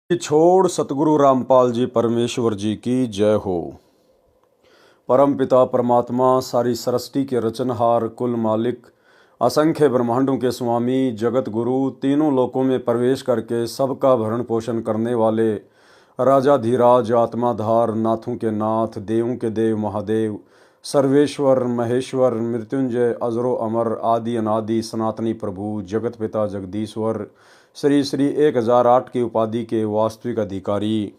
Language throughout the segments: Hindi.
कि छोड़ सतगुरु रामपाल जी परमेश्वर जी की जय हो। परम पिता परमात्मा सारी सृष्टि के रचनहार कुल मालिक असंख्य ब्रह्मांडों के स्वामी जगत गुरु तीनों लोकों में प्रवेश करके सबका भरण पोषण करने वाले राजाधिराज आत्माधार नाथों के नाथ देवों के देव महादेव सर्वेश्वर महेश्वर मृत्युंजय अजरो अमर आदि अनादि सनातनी प्रभु जगत पिता जगदीश्वर श्री श्री 1008 की उपाधि के वास्तविक अधिकारी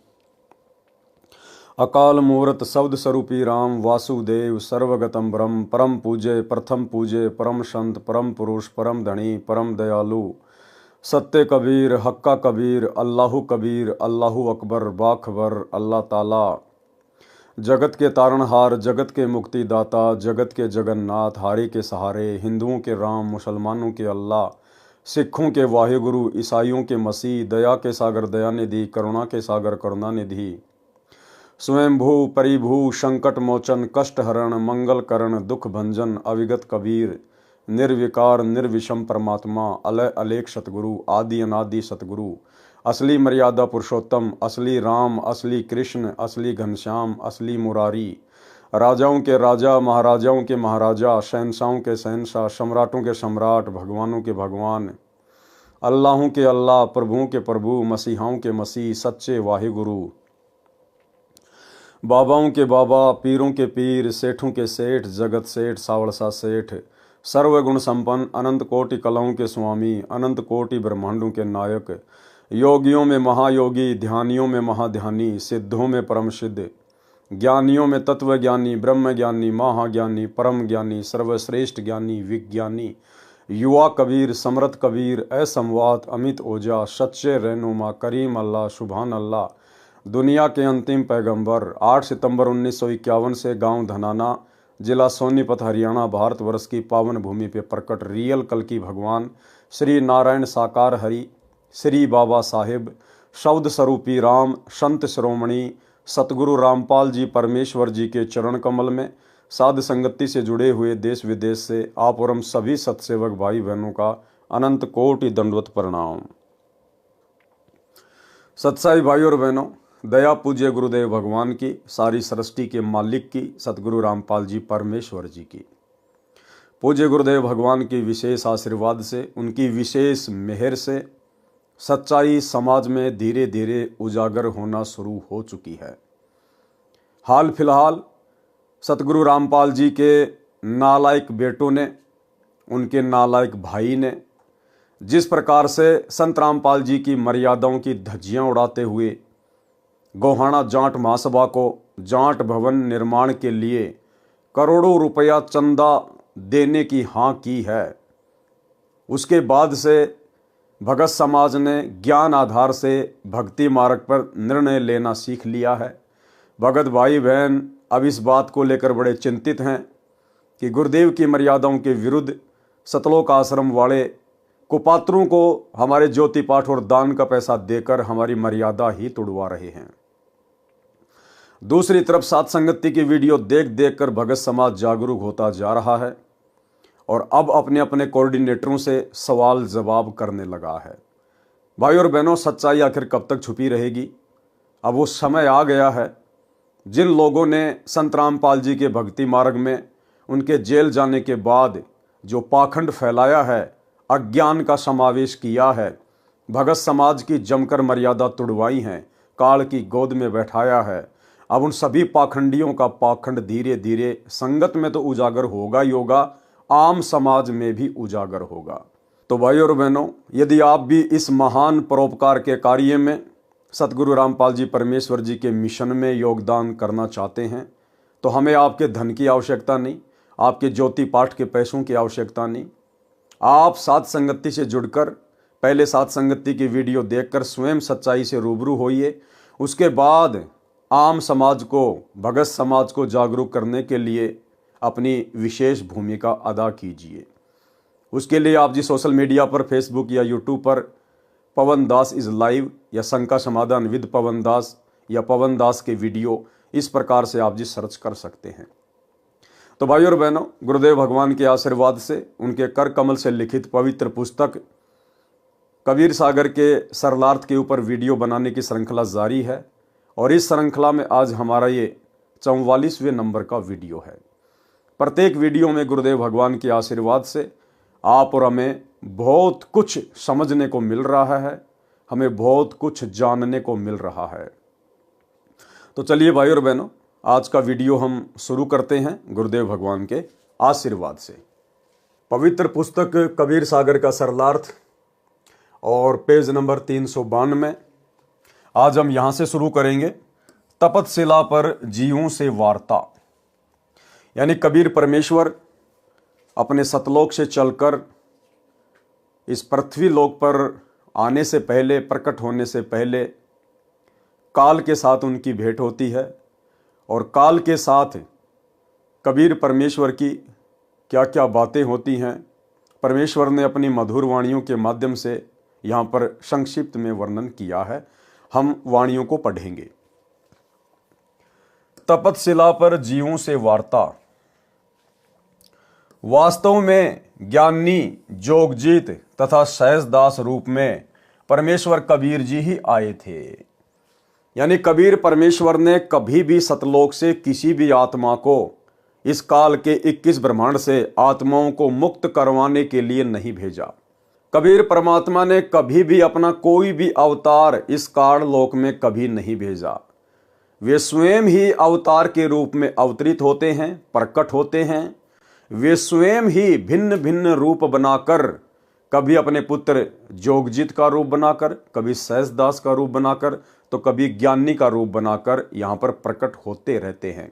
अकाल मूर्त शब्द स्वरूपी राम वासुदेव सर्वगतम ब्रह्म परम पूज्य प्रथम पूज्य परम संत परम पुरुष परम धनी परम दयालु सत्य कबीर हक्का कबीर अल्लाहु कबीर अल्लाहु अकबर बाखबर अल्लाह ताला जगत के तारणहार जगत के मुक्तिदाता जगत के जगन्नाथ हारे के सहारे हिंदुओं के राम मुसलमानों के अल्लाह सिखों के वाहिगुरु ईसाइयों के मसीह दया के सागर दयानिधि करुणा के सागर करुणानिधि स्वयंभू परिभू संकट मोचन कष्ट हरण मंगल करण दुख भंजन अविगत कबीर निर्विकार निर्विषम परमात्मा अलय अलेख सतगुरु आदि अनादि सतगुरु असली मर्यादा पुरुषोत्तम असली राम असली कृष्ण असली घनश्याम असली मुरारी राजाओं के राजा महाराजाओं के महाराजा शहनशाहों के शहनशाह सम्राटों के सम्राट भगवानों के भगवान अल्लाहों के अल्लाह प्रभुओं के प्रभु मसीहाओं के मसीह सच्चे वाहिगुरु बाबाओं के बाबा पीरों के पीर सेठों के सेठ जगत सेठ सावड़सा सेठ सर्वगुण संपन्न अनंत कोटि कलाओं के स्वामी अनंत कोटि ब्रह्मांडों के नायक योगियों में महायोगी ध्यानियों में महाध्यानी सिद्धों में परम सिद्ध ज्ञानियों में तत्वज्ञानी ब्रह्म ज्ञानी महाज्ञानी परम ज्ञानी सर्वश्रेष्ठ ज्ञानी विज्ञानी युवा कबीर समरथ कबीर असंवात अमित ओजा सच्चे रहनुमा करीम अल्लाह सुभान अल्लाह दुनिया के अंतिम पैगंबर 8 सितंबर 1951 से गांव धनाना जिला सोनीपत हरियाणा भारतवर्ष की पावन भूमि पे प्रकट रियल कल की भगवान श्री नारायण साकार हरि श्री बाबा साहिब शब्द स्वरूपी राम संत श्रोमणी सतगुरु रामपाल जी परमेश्वर जी के चरण कमल में साध संगति से जुड़े हुए देश विदेश से आप और हम सभी सत्सेवक भाई बहनों का अनंत कोटि दंडवत प्रणाम। सत्साई भाई और बहनों, दया पूज्य गुरुदेव भगवान की सारी सृष्टि के मालिक की सतगुरु रामपाल जी परमेश्वर जी की पूज्य गुरुदेव भगवान की विशेष आशीर्वाद से उनकी विशेष मेहर से सच्चाई समाज में धीरे धीरे उजागर होना शुरू हो चुकी है। हाल फिलहाल सतगुरु रामपाल जी के नालायक बेटों ने उनके नालायक भाई ने जिस प्रकार से संत रामपाल जी की मर्यादाओं की धज्जियां उड़ाते हुए गोहाना जाट महासभा को जाट भवन निर्माण के लिए करोड़ों रुपया चंदा देने की हाँ की है, उसके बाद से भगत समाज ने ज्ञान आधार से भक्ति मार्ग पर निर्णय लेना सीख लिया है। भगत भाई बहन अब इस बात को लेकर बड़े चिंतित हैं कि गुरुदेव की मर्यादाओं के विरुद्ध सतलोक आश्रम वाले कुपात्रों को हमारे ज्योति पाठ और दान का पैसा देकर हमारी मर्यादा ही तुड़वा रहे हैं। दूसरी तरफ साध संगति की वीडियो देख देख कर भगत समाज जागरूक होता जा रहा है और अब अपने अपने कोऑर्डिनेटरों से सवाल जवाब करने लगा है। भाई और बहनों, सच्चाई आखिर कब तक छुपी रहेगी? अब वो समय आ गया है जिन लोगों ने संत रामपाल जी के भक्ति मार्ग में उनके जेल जाने के बाद जो पाखंड फैलाया है, अज्ञान का समावेश किया है, भगत समाज की जमकर मर्यादा तुड़वाई है, काल की गोद में बैठाया है, अब उन सभी पाखंडियों का पाखंड धीरे धीरे संगत में तो उजागर होगा ही होगा, आम समाज में भी उजागर होगा। तो भाई और बहनों, यदि आप भी इस महान परोपकार के कार्य में सतगुरु रामपाल जी परमेश्वर जी के मिशन में योगदान करना चाहते हैं तो हमें आपके धन की आवश्यकता नहीं, आपके ज्योति पाठ के पैसों की आवश्यकता नहीं। आप साध संगति से जुड़कर पहले साध संगति की वीडियो देखकर स्वयं सच्चाई से रूबरू होइए, उसके बाद आम समाज को भगत समाज को जागरूक करने के लिए अपनी विशेष भूमिका अदा कीजिए। उसके लिए आप जी सोशल मीडिया पर फेसबुक या यूट्यूब पर पवन दास इज़ लाइव या शंका समाधान विद पवन दास या पवन दास के वीडियो इस प्रकार से आप जी सर्च कर सकते हैं। तो भाई और बहनों, गुरुदेव भगवान के आशीर्वाद से उनके कर कमल से लिखित पवित्र पुस्तक कबीर सागर के सरलार्थ के ऊपर वीडियो बनाने की श्रृंखला जारी है और इस श्रृंखला में आज हमारा ये 44वें नंबर का वीडियो है। प्रत्येक वीडियो में गुरुदेव भगवान के आशीर्वाद से आप और हमें बहुत कुछ समझने को मिल रहा है, हमें बहुत कुछ जानने को मिल रहा है। तो चलिए भाई और बहनों, आज का वीडियो हम शुरू करते हैं गुरुदेव भगवान के आशीर्वाद से। पवित्र पुस्तक कबीर सागर का सरलार्थ और पेज नंबर 392। आज हम यहाँ से शुरू करेंगे। तपतशिला पर जीवों से वार्ता, यानी कबीर परमेश्वर अपने सतलोक से चलकर इस पृथ्वी लोक पर आने से पहले, प्रकट होने से पहले काल के साथ उनकी भेंट होती है और काल के साथ कबीर परमेश्वर की क्या क्या बातें होती हैं, परमेश्वर ने अपनी मधुर वाणियों के माध्यम से यहाँ पर संक्षिप्त में वर्णन किया है। हम वाणियों को पढ़ेंगे। तपतशिला पर जीवों से वार्ता। वास्तव में ज्ञानी, जोगजीत तथा सहजदास रूप में परमेश्वर कबीर जी ही आए थे। यानी कबीर परमेश्वर ने कभी भी सतलोक से किसी भी आत्मा को इस काल के 21 ब्रह्मांड से आत्माओं को मुक्त करवाने के लिए नहीं भेजा। कबीर परमात्मा ने कभी भी अपना कोई भी अवतार इस काल लोक में कभी नहीं भेजा। वे स्वयं ही अवतार के रूप में अवतरित होते हैं, प्रकट होते हैं। वे स्वयं ही भिन्न भिन्न रूप बनाकर, कभी अपने पुत्र जोगजीत का रूप बनाकर, कभी सहजदास का रूप बनाकर, तो कभी ज्ञानी का रूप बनाकर यहाँ पर प्रकट होते रहते हैं।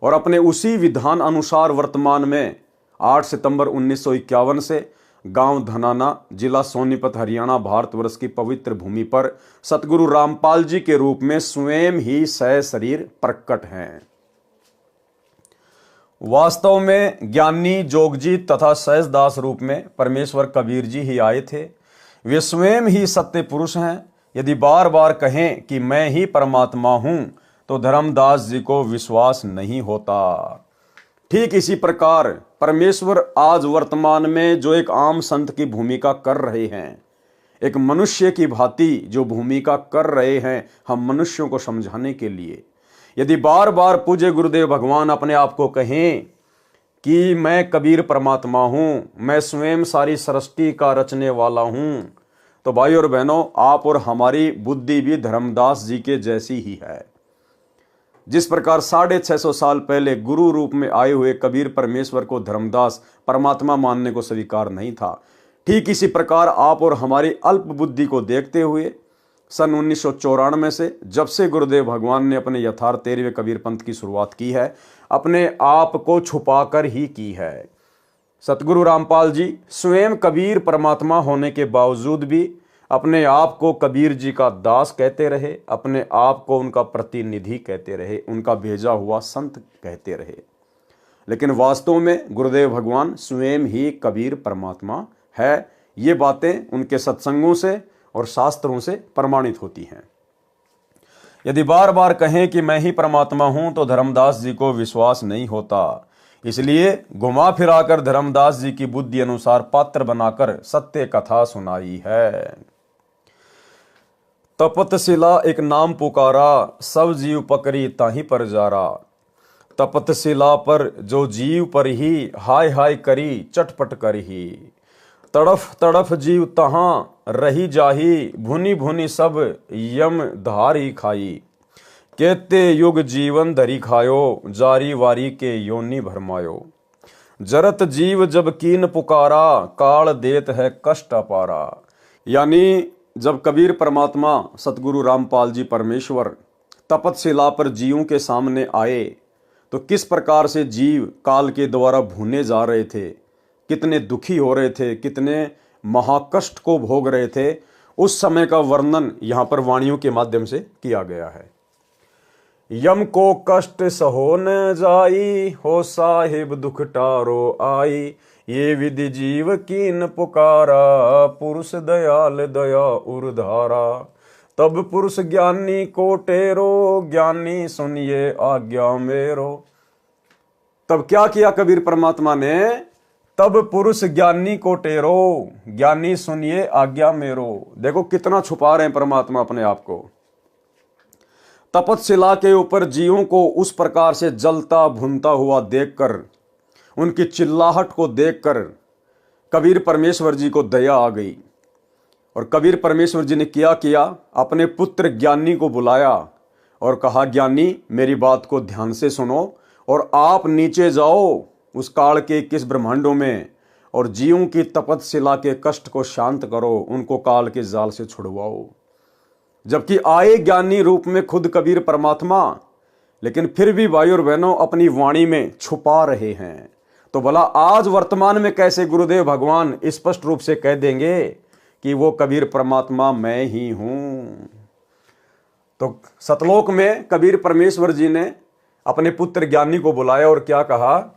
और अपने उसी विधान अनुसार वर्तमान में 8 सितंबर 1951 से गांव धनाना, जिला सोनीपत, हरियाणा, भारतवर्ष की पवित्र भूमि पर सतगुरु रामपाल जी के रूप में स्वयं ही सशरीर प्रकट हैं। वास्तव में ज्ञानी, जोगजीत तथा सहजदास रूप में परमेश्वर कबीर जी ही आए थे। वे स्वयं ही सत्य पुरुष हैं। यदि बार बार कहें कि मैं ही परमात्मा हूं तो धर्मदास जी को विश्वास नहीं होता। ठीक इसी प्रकार परमेश्वर आज वर्तमान में जो एक आम संत की भूमिका कर रहे हैं, एक मनुष्य की भांति जो भूमिका कर रहे हैं हम मनुष्यों को समझाने के लिए, यदि बार बार पूज्य गुरुदेव भगवान अपने आप को कहें कि मैं कबीर परमात्मा हूं, मैं स्वयं सारी सृष्टि का रचने वाला हूं, तो भाई और बहनों, आप और हमारी बुद्धि भी धर्मदास जी के जैसी ही है। जिस प्रकार 650 साल पहले गुरु रूप में आए हुए कबीर परमेश्वर को धर्मदास परमात्मा मानने को स्वीकार नहीं था, ठीक इसी प्रकार आप और हमारी अल्प बुद्धि को देखते हुए सन 1994 से जब से गुरुदेव भगवान ने अपने यथार्थ 13वें कबीर पंथ की शुरुआत की है, अपने आप को छुपाकर ही की है। सतगुरु रामपाल जी स्वयं कबीर परमात्मा होने के बावजूद भी अपने आप को कबीर जी का दास कहते रहे, अपने आप को उनका प्रतिनिधि कहते रहे, उनका भेजा हुआ संत कहते रहे। लेकिन वास्तव में गुरुदेव भगवान स्वयं ही कबीर परमात्मा है। ये बातें उनके सत्संगों से और शास्त्रों से प्रमाणित होती हैं। यदि बार बार कहें कि मैं ही परमात्मा हूं तो धर्मदास जी को विश्वास नहीं होता। इसलिए घुमा फिराकर धर्मदास जी की बुद्धि अनुसार पात्र बनाकर सत्य कथा सुनाई है। तपतशिला एक नाम पुकारा, सब जीव पकड़ी ताही पर जारा। तपतशिला पर जो जीव पर ही हाय हाय करी, चटपट करही। तड़फ तड़फ जीव तहाँ रही जाही, भुनी भुनी सब यम धारी खाई। कहते युग जीवन धरी खायो, जारी वारी के योनि भरमायो। जरत जीव जब कीन पुकारा, काल देत है कष्ट अपारा। यानी जब कबीर परमात्मा सतगुरु रामपाल जी परमेश्वर तपतशिला पर जीवों के सामने आए तो किस प्रकार से जीव काल के द्वारा भुने जा रहे थे, कितने दुखी हो रहे थे, कितने महाकष्ट को भोग रहे थे, उस समय का वर्णन यहाँ पर वाणियों के माध्यम से किया गया है। यम को कष्ट सहो न जाई, हो साहिब दुख टारो आई। ये विधि जीव कीन पुकारा, पुरुष दयाल दया उर्धारा। तब पुरुष ज्ञानी को टेरो, ज्ञानी सुनिए आज्ञा मेरो। तब क्या किया कबीर परमात्मा ने? तब पुरुष ज्ञानी को टेरो, ज्ञानी सुनिए आज्ञा मेरो। देखो कितना छुपा रहे हैं परमात्मा अपने आप को। तपतशिला के ऊपर जीवों को उस प्रकार से जलता भुनता हुआ देखकर, उनकी चिल्लाहट को देखकर कबीर परमेश्वर जी को दया आ गई। और कबीर परमेश्वर जी ने क्या किया, अपने पुत्र ज्ञानी को बुलाया और कहा, ज्ञानी मेरी बात को ध्यान से सुनो और आप नीचे जाओ उस काल के 21 ब्रह्मांडों में और जीवों की तपतशिला के कष्ट को शांत करो, उनको काल के जाल से छुड़वाओ। जबकि आए ज्ञानी रूप में खुद कबीर परमात्मा, लेकिन फिर भी भाई और बहनों अपनी वाणी में छुपा रहे हैं। तो भला आज वर्तमान में कैसे गुरुदेव भगवान स्पष्ट रूप से कह देंगे कि वो कबीर परमात्मा मैं ही हूं। तो सतलोक में कबीर परमेश्वर जी ने अपने पुत्र ज्ञानी को बुलाया और क्या कहा,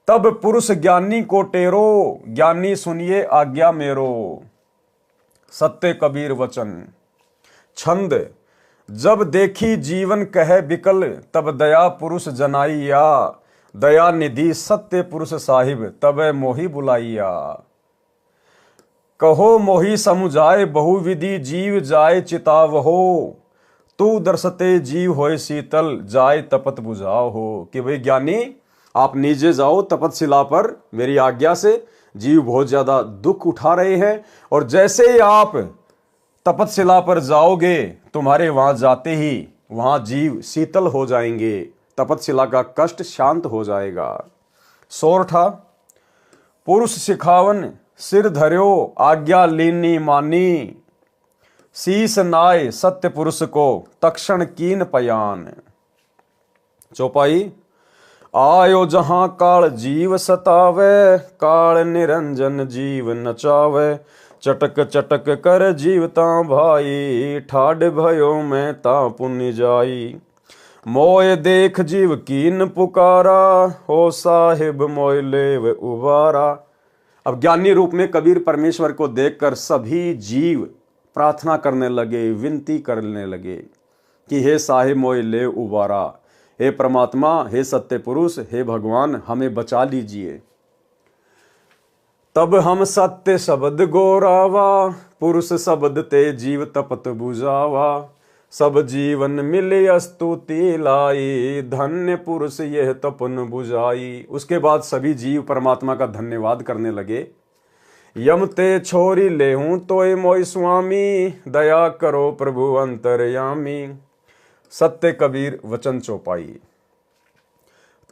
तब पुरुष ज्ञानी को टेरो, ज्ञानी सुनिए आज्ञा मेरो। सत्य कबीर वचन। छंद। जब देखी जीवन कहे बिकल, तब दया पुरुष जनाइया, दया निधि सत्य पुरुष साहिब, तब मोहि बुलाइया। कहो मोहि समुझाए बहुविधि, जीव जाए चितावहो, तू दर्शते जीव होए शीतल, जाए तपत बुझाओ हो। कि भाई ज्ञानी आप नीचे जाओ तपतशिला पर, मेरी आज्ञा से जीव बहुत ज्यादा दुख उठा रहे हैं, और जैसे ही आप तपतशिला पर जाओगे तुम्हारे वहां जाते ही वहां जीव शीतल हो जाएंगे, तपतशिला का कष्ट शांत हो जाएगा। सोरठा। पुरुष सिखावन सिर धर्यो, आज्ञा लीनी मानी, शीस नाय सत्य पुरुष को, तक्षण कीन पयान। चौपाई। आयो जहां काल जीव सतावे, काल निरंजन जीव नचावे, चटक चटक कर जीवता भाई, ठाड भयो मैं ता पुण्य जाई। मोय देख जीव कीन पुकारा, हो साहिब मोय लेव उबारा। अब ज्ञानी रूप में कबीर परमेश्वर को देखकर सभी जीव प्रार्थना करने लगे, विनती करने लगे कि हे साहिब मोय ले उबारा, हे परमात्मा, हे सत्य पुरुष, हे भगवान, हमें बचा लीजिए। तब हम सत्य शब्द गोरावा, पुरुष शब्द ते जीव तपत बुझावा, सब जीवन मिले स्तुति लाई, धन्य पुरुष यह तपन बुझाई। उसके बाद सभी जीव परमात्मा का धन्यवाद करने लगे। यम ते छोरी लेहूं तोय मोय स्वामी, दया करो प्रभु अंतर्यामी। सत्य कबीर वचन चौपाई।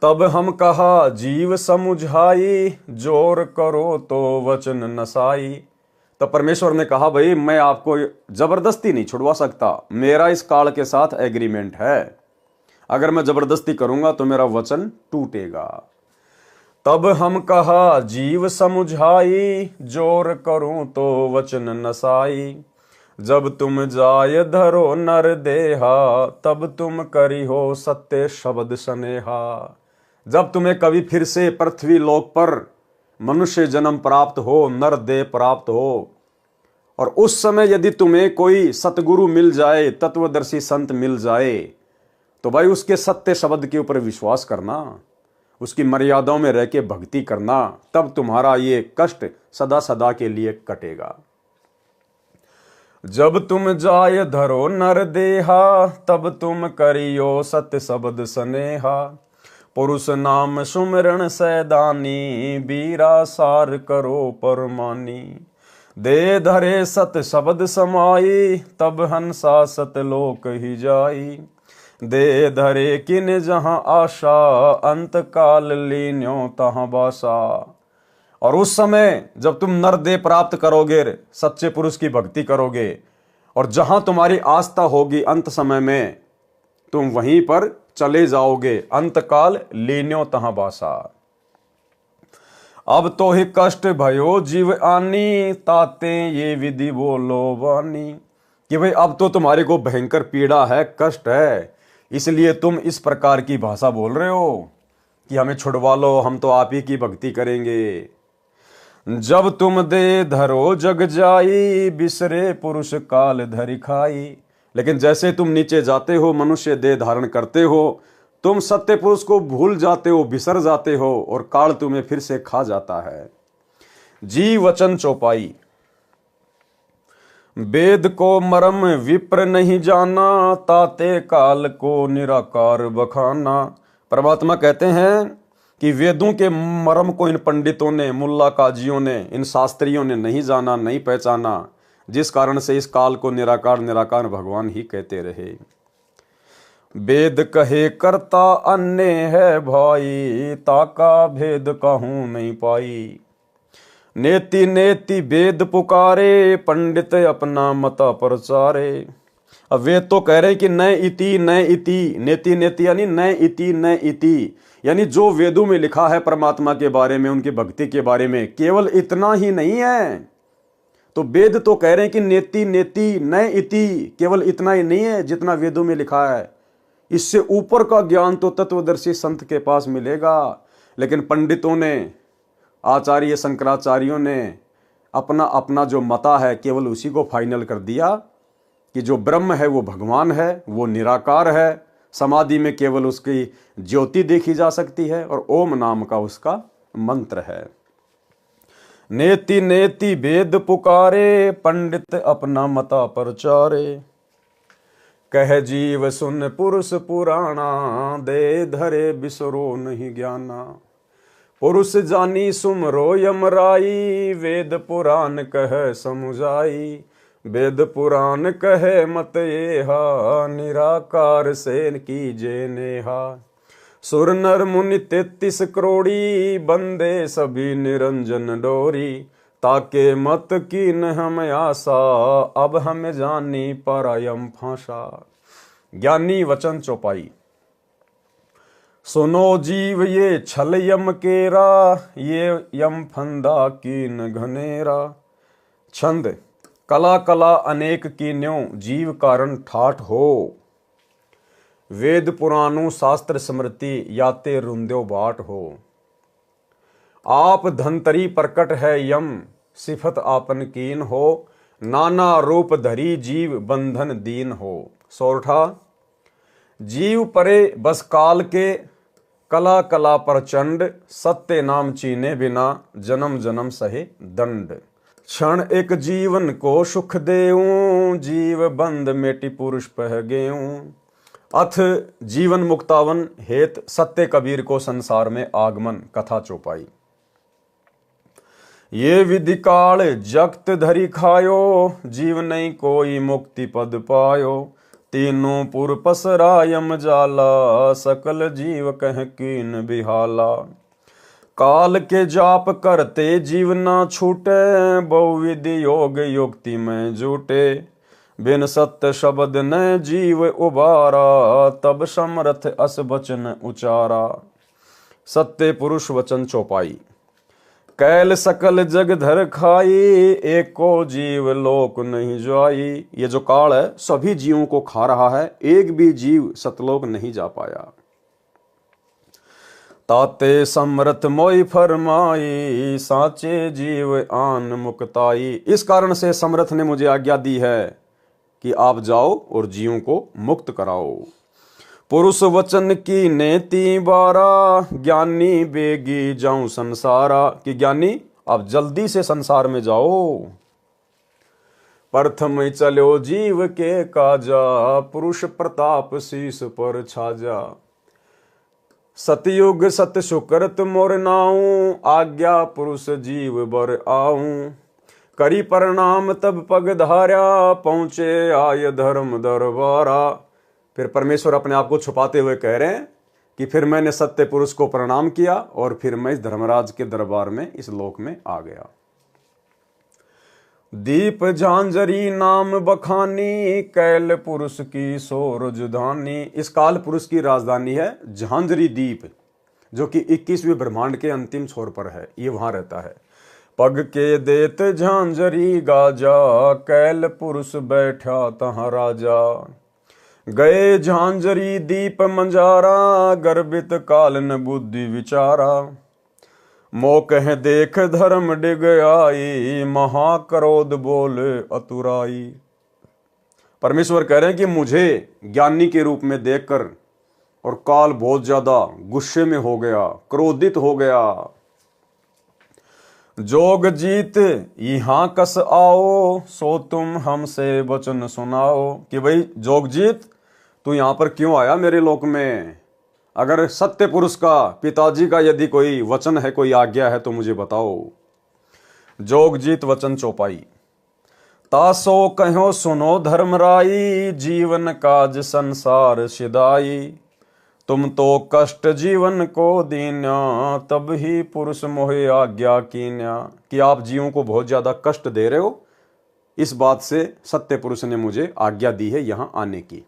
तब हम कहा जीव समुझाई, जोर करो तो वचन नसाई। तब परमेश्वर ने कहा, भाई मैं आपको जबरदस्ती नहीं छुड़वा सकता, मेरा इस काल के साथ एग्रीमेंट है, अगर मैं जबरदस्ती करूंगा तो मेरा वचन टूटेगा। तब हम कहा जीव समुझाई, जोर करूं तो वचन नसाई, जब तुम जाय धरो नर देहा, तब तुम करी हो सत्य शब्द स्नेहा। जब तुम्हें कभी फिर से पृथ्वी लोक पर मनुष्य जन्म प्राप्त हो, नर देह प्राप्त हो, और उस समय यदि तुम्हें कोई सतगुरु मिल जाए, तत्वदर्शी संत मिल जाए, तो भाई उसके सत्य शब्द के ऊपर विश्वास करना, उसकी मर्यादाओं में रह के भक्ति करना, तब तुम्हारा ये कष्ट सदा सदा के लिए कटेगा। जब तुम जाय धरो नर देहा, तब तुम करियो सत्य शब्द स्नेहा, पुरुष नाम सुमिरन सैदानी, बीरा सार करो परमानी। दे धरे सत शब्द समाई, तब हंसा सतलोक ही जाई। दे धरे किन जहां आशा, अंत काल लीन्यो तहां बासा। और उस समय जब तुम नरदेह प्राप्त करोगे, सच्चे पुरुष की भक्ति करोगे, और जहां तुम्हारी आस्था होगी अंत समय में तुम वहीं पर चले जाओगे। अंतकाल लीन्यो तहां बासा। अब तो ही कष्ट भयो जीव आनी, ताते ये विधि बोलो वानी। कि भाई अब तो तुम्हारे को भयंकर पीड़ा है, कष्ट है, इसलिए तुम इस प्रकार की भाषा बोल रहे हो कि हमें छुड़वा लो, हम तो आप ही की भक्ति करेंगे। जब तुम दे धरो जग जाई, बिसरे पुरुष काल धरि खाई। लेकिन जैसे तुम नीचे जाते हो, मनुष्य देह धारण करते हो, तुम सत्य पुरुष को भूल जाते हो, बिसर जाते हो, और काल तुम्हें फिर से खा जाता है। जी वचन चौपाई। वेद को मरम विप्र नहीं जाना, ताते काल को निराकार बखाना। परमात्मा कहते हैं कि वेदों के मर्म को इन पंडितों ने, मुल्ला काजियों ने, इन शास्त्रियों ने नहीं जाना, नहीं पहचाना, जिस कारण से इस काल को निराकार निराकार भगवान ही कहते रहे। वेद कहे करता अन्य है भाई, ताका भेद कहूं नहीं पाई। नेति नेति वेद पुकारे, पंडित अपना मता प्रचारे। अब वेद तो कह रहे हैं कि न इति न इति, नेति नेति यानी न इति न इति, यानी जो वेदों में लिखा है परमात्मा के बारे में, उनकी भक्ति के बारे में, केवल इतना ही नहीं है। तो वेद तो कह रहे हैं कि नेति नेति न इति, केवल इतना ही नहीं है जितना वेदों में लिखा है, इससे ऊपर का ज्ञान तो तत्वदर्शी संत के पास मिलेगा। लेकिन पंडितों ने, आचार्य शंकराचार्यों ने अपना अपना जो मता है केवल उसी को फाइनल कर दिया कि जो ब्रह्म है वो भगवान है, वो निराकार है, समाधि में केवल उसकी ज्योति देखी जा सकती है और ओम नाम का उसका मंत्र है। नेति नेति वेद पुकारे, पंडित अपना मता प्रचारे। कह जीव सुन पुरुष पुराणा, दे धरे बिसरो नहीं ज्ञाना। पुरुष जानी सुमरो यमराई, वेद पुराण कह समुझाई। वेद पुराण कहे मत येहा, निराकार से कीजे नेहा। सुर नर मुनि 33 करोड़ी, बंदे सभी निरंजन डोरी। ताके मत कीन हम आशा, अब हम जानी परायम फांसा। ज्ञानी वचन चौपाई। सुनो जीव ये छल यम केरा, ये यम फंदा कीन घनेरा। छंद। कला कला अनेक कीन्यों, जीव कारण ठाठ हो। वेद पुराणों शास्त्र स्मृति, याते रुंद्यो बाट हो। आप धंतरी प्रकट है यम, सिफत आपन कीन हो। नाना रूप धरी जीव, बंधन दीन हो। सोरठा। जीव परे बस काल के, कला कला प्रचंड। सत्य नाम चीने बिना, जन्म जन्म सहे दंड। क्षण एक जीवन को सुख देऊं, जीव बंद मेटी पुरुष पह गेऊं। अथ जीवन मुक्तावन हेत, सत्य कबीर को संसार में आगमन। कथा चौपाई। ये विधि काल जगत धरी खायो, जीव नहीं कोई मुक्ति पद पायो। तीनों पुर पसरा यम जाला, सकल जीव कह कीन बिहाला। काल के जाप करते जीव ना छूटे, बहुविधि योग युक्ति में जुटे। बिन सत्य शब्द न जीव उबारा, तब समर्थ अस वचन उचारा। सत्य पुरुष वचन चौपाई। कैल सकल जग धर खाई, एको जीव लोक नहीं जाई। ये जो काल है सभी जीवों को खा रहा है, एक भी जीव सतलोक नहीं जा पाया। ताते समर्थ मोई फरमाई, साचे जीव आन मुक्ताई। इस कारण से समर्थ ने मुझे आज्ञा दी है कि आप जाओ और जीवों को मुक्त कराओ। पुरुष वचन की नेति बारा, ज्ञानी बेगी जाऊं संसारा। कि ज्ञानी आप जल्दी से संसार में जाओ। प्रथम चलो जीव के काजा, पुरुष प्रताप शीस पर छाजा। सतयुग सत सुकृत मोर नाऊं, आज्ञा पुरुष जीव बर आऊं। करी प्रणाम तब पग धार्या, पहुंचे आय धर्म दरबारा। फिर परमेश्वर अपने आप को छुपाते हुए कह रहे हैं कि फिर मैंने सत्य पुरुष को प्रणाम किया और फिर मैं इस धर्मराज के दरबार में, इस लोक में आ गया। दीप झांझरी नाम बखानी, कैल पुरुष की सो राजधानी। इस काल पुरुष की राजधानी है झांझरी द्वीप, जो कि 21वें ब्रह्मांड के अंतिम छोर पर है, ये वहां रहता है। पग के देत झांझरी गाजा, कैल पुरुष बैठा तहां राजा। गए झांझरी दीप मंजारा, गर्भित काल न बुद्धि विचारा। मोकह देख धर्म डिग आई, महाक्रोध बोल अतुराई। परमेश्वर कह रहे हैं कि मुझे ज्ञानी के रूप में देखकर और काल बहुत ज्यादा गुस्से में हो गया, क्रोधित हो गया। जोग जीत यहाँ कस आओ, सो तुम हमसे वचन सुनाओ। कि भाई जोग जीत, तू यहाँ पर क्यों आया मेरे लोक में? अगर सत्य पुरुष का, पिताजी का यदि कोई वचन है, कोई आज्ञा है तो मुझे बताओ। जोग जीत वचन चौपाई। तासो कहो सुनो धर्मराई, जीवन काज संसार सिदाई। तुम तो कष्ट जीवन को दीन्या, तब ही पुरुष मोहे आज्ञा कीन्या। कि आप जीवों को बहुत ज्यादा कष्ट दे रहे हो, इस बात से सत्य पुरुष ने मुझे आज्ञा दी है यहां आने की।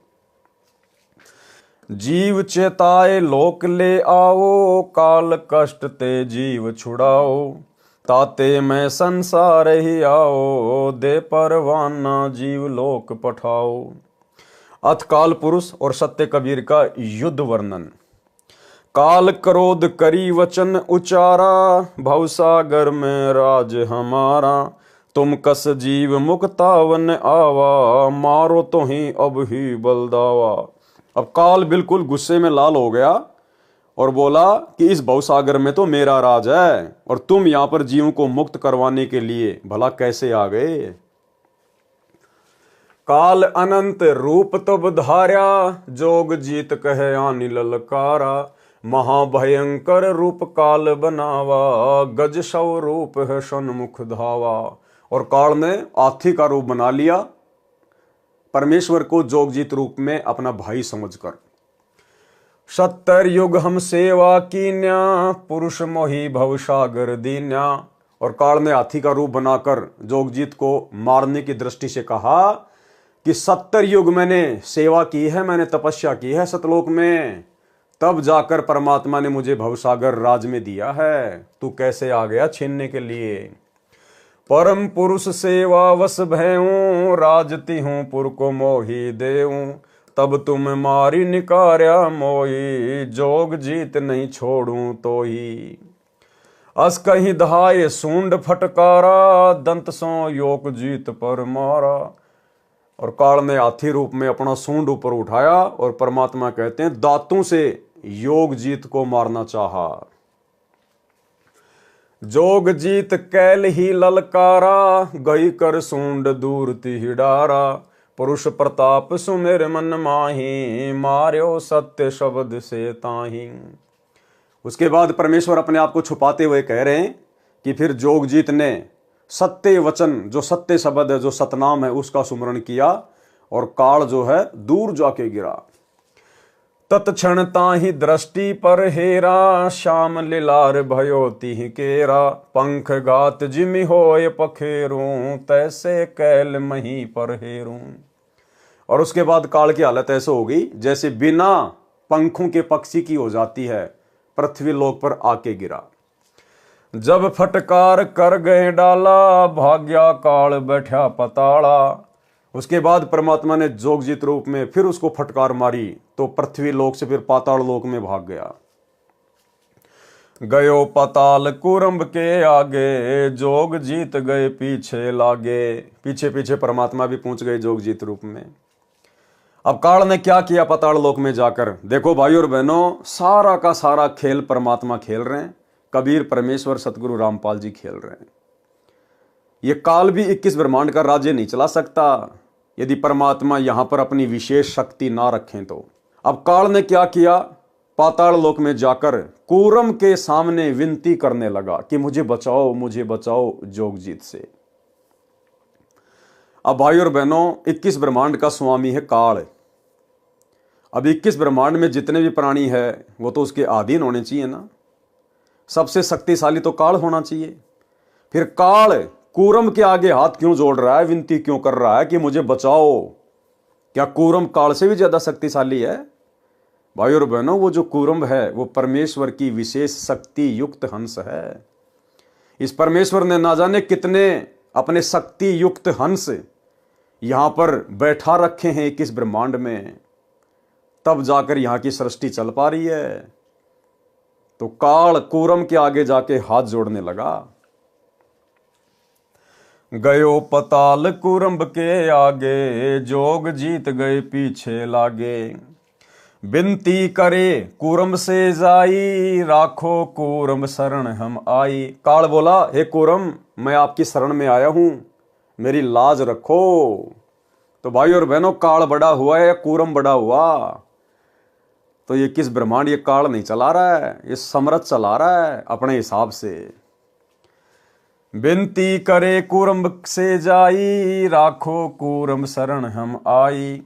जीव चेताए लोक ले आओ, काल कष्ट ते जीव छुड़ाओ। ताते मैं संसार ही आओ, दे परवाना जीव लोक पठाओ। अथ काल पुरुष और सत्य कबीर का युद्ध वर्णन। काल क्रोध करी वचन उचारा, भवसागर में राज हमारा। तुम कस जीव मुक्तावन आवा, मारो तो ही अब ही बलदावा। अब काल बिल्कुल गुस्से में लाल हो गया और बोला कि इस भवसागर में तो मेरा राज है, और तुम यहां पर जीवों को मुक्त करवाने के लिए भला कैसे आ गए? काल अनंत रूप तब धार्या, जोग जीत कहे आनि ललकारा। महाभयंकर रूप काल बनावा, गज सौ रूप है सन्मुख धावा। और काल ने हाथी का रूप बना लिया, परमेश्वर को जोगजीत रूप में अपना भाई समझकर। 70 युग हम सेवा कीन्या, पुरुष मोहि भवसागर दीन्या। और काल ने हाथी का रूप बनाकर जोगजीत को मारने की दृष्टि से कहा कि 70 युग मैंने सेवा की है, मैंने तपस्या की है सतलोक में, तब जाकर परमात्मा ने मुझे भवसागर राज में दिया है। तू कैसे आ गया छीनने के लिए? परम पुरुष सेवा वश भयऊं, राजती हूं पुर को मोही देऊं। तब तुम मारी निकार्या मोही, जोग जीत नहीं छोड़ूं तो ही। अस कहीं दहाए सूंड फटकारा, दंत सो योग जीत पर मारा। और काल ने हाथी रूप में अपना सूंड ऊपर उठाया और परमात्मा कहते हैं दांतों से योग जीत को मारना चाहा। जोग जीत कैल ही ललकारा, गई कर सूंड दूर तिहि डारा। पुरुष प्रताप सुमेर मन माही, मार्यो सत्य शब्द से ताही। उसके बाद परमेश्वर अपने आप को छुपाते हुए कह रहे हैं कि फिर जोगजीत ने सत्य वचन, जो सत्य शब्द है, जो सतनाम है, उसका सुमरण किया और काल जो है दूर जाके गिरा। तत्क्षण ताहि दृष्टि पर हेरा, श्याम लिलार भयो तिहि केरा। पंख गात जिमि होय पखेरूं, तैसे कैल मही पर हेरूं। और उसके बाद काल की हालत ऐसे हो गई जैसे बिना पंखों के पक्षी की हो जाती है, पृथ्वी लोक पर आके गिरा। जब फटकार कर गए डाला, भाग्या काल बैठा पताड़ा। उसके बाद परमात्मा ने जोगजीत रूप में फिर उसको फटकार मारी तो पृथ्वी लोक से फिर पाताल लोक में भाग गया। गयो पताल कुरंब के आगे, जोग जीत गए पीछे लागे। पीछे पीछे परमात्मा भी पहुंच गए जोगजीत रूप में। अब काल ने क्या किया पाताल लोक में जाकर? देखो भाई और बहनों, सारा का सारा खेल परमात्मा खेल रहे हैं, कबीर, परमेश्वर, सतगुरु रामपाल जी खेल रहे हैं। ये काल भी 21 ब्रह्मांड का राज्य नहीं चला सकता यदि परमात्मा यहां पर अपनी विशेष शक्ति ना रखें तो। अब काल ने क्या किया? पाताल लोक में जाकर कूरम के सामने विनती करने लगा कि मुझे बचाओ जोगजीत से। अब भाई और बहनों, 21 ब्रह्मांड का स्वामी है काल। अब 21 ब्रह्मांड में जितने भी प्राणी है वो तो उसके अधीन होने चाहिए ना। सबसे शक्तिशाली तो काल होना चाहिए। फिर काल कूरम के आगे हाथ क्यों जोड़ रहा है, विनती क्यों कर रहा है कि मुझे बचाओ? क्या कूरम काल से भी ज्यादा शक्तिशाली है? भाई और बहनों, वो जो कूरम है वो परमेश्वर की विशेष शक्ति युक्त हंस है। इस परमेश्वर ने ना जाने कितने अपने शक्ति युक्त हंस यहां पर बैठा रखे हैं 21 ब्रह्मांड में, तब जाकर यहां की सृष्टि चल पा रही है। तो काल कूरम के आगे जाके हाथ जोड़ने लगा। गयो पताल कुरंब के आगे, जोग जीत गए पीछे लागे। बिनती करे कूरम से जाई, राखो कूरम शरण हम आई। काल बोला, हे कूरम, मैं आपकी शरण में आया हूं, मेरी लाज रखो। तो भाई और बहनों, काल बड़ा हुआ है या कूरम बड़ा हुआ? तो ये किस ब्रह्मांड, ये काल नहीं चला रहा है, ये समरथ चला रहा है अपने हिसाब से। बिनती करे कूरम से जाई, राखो कूरम शरण हम आई।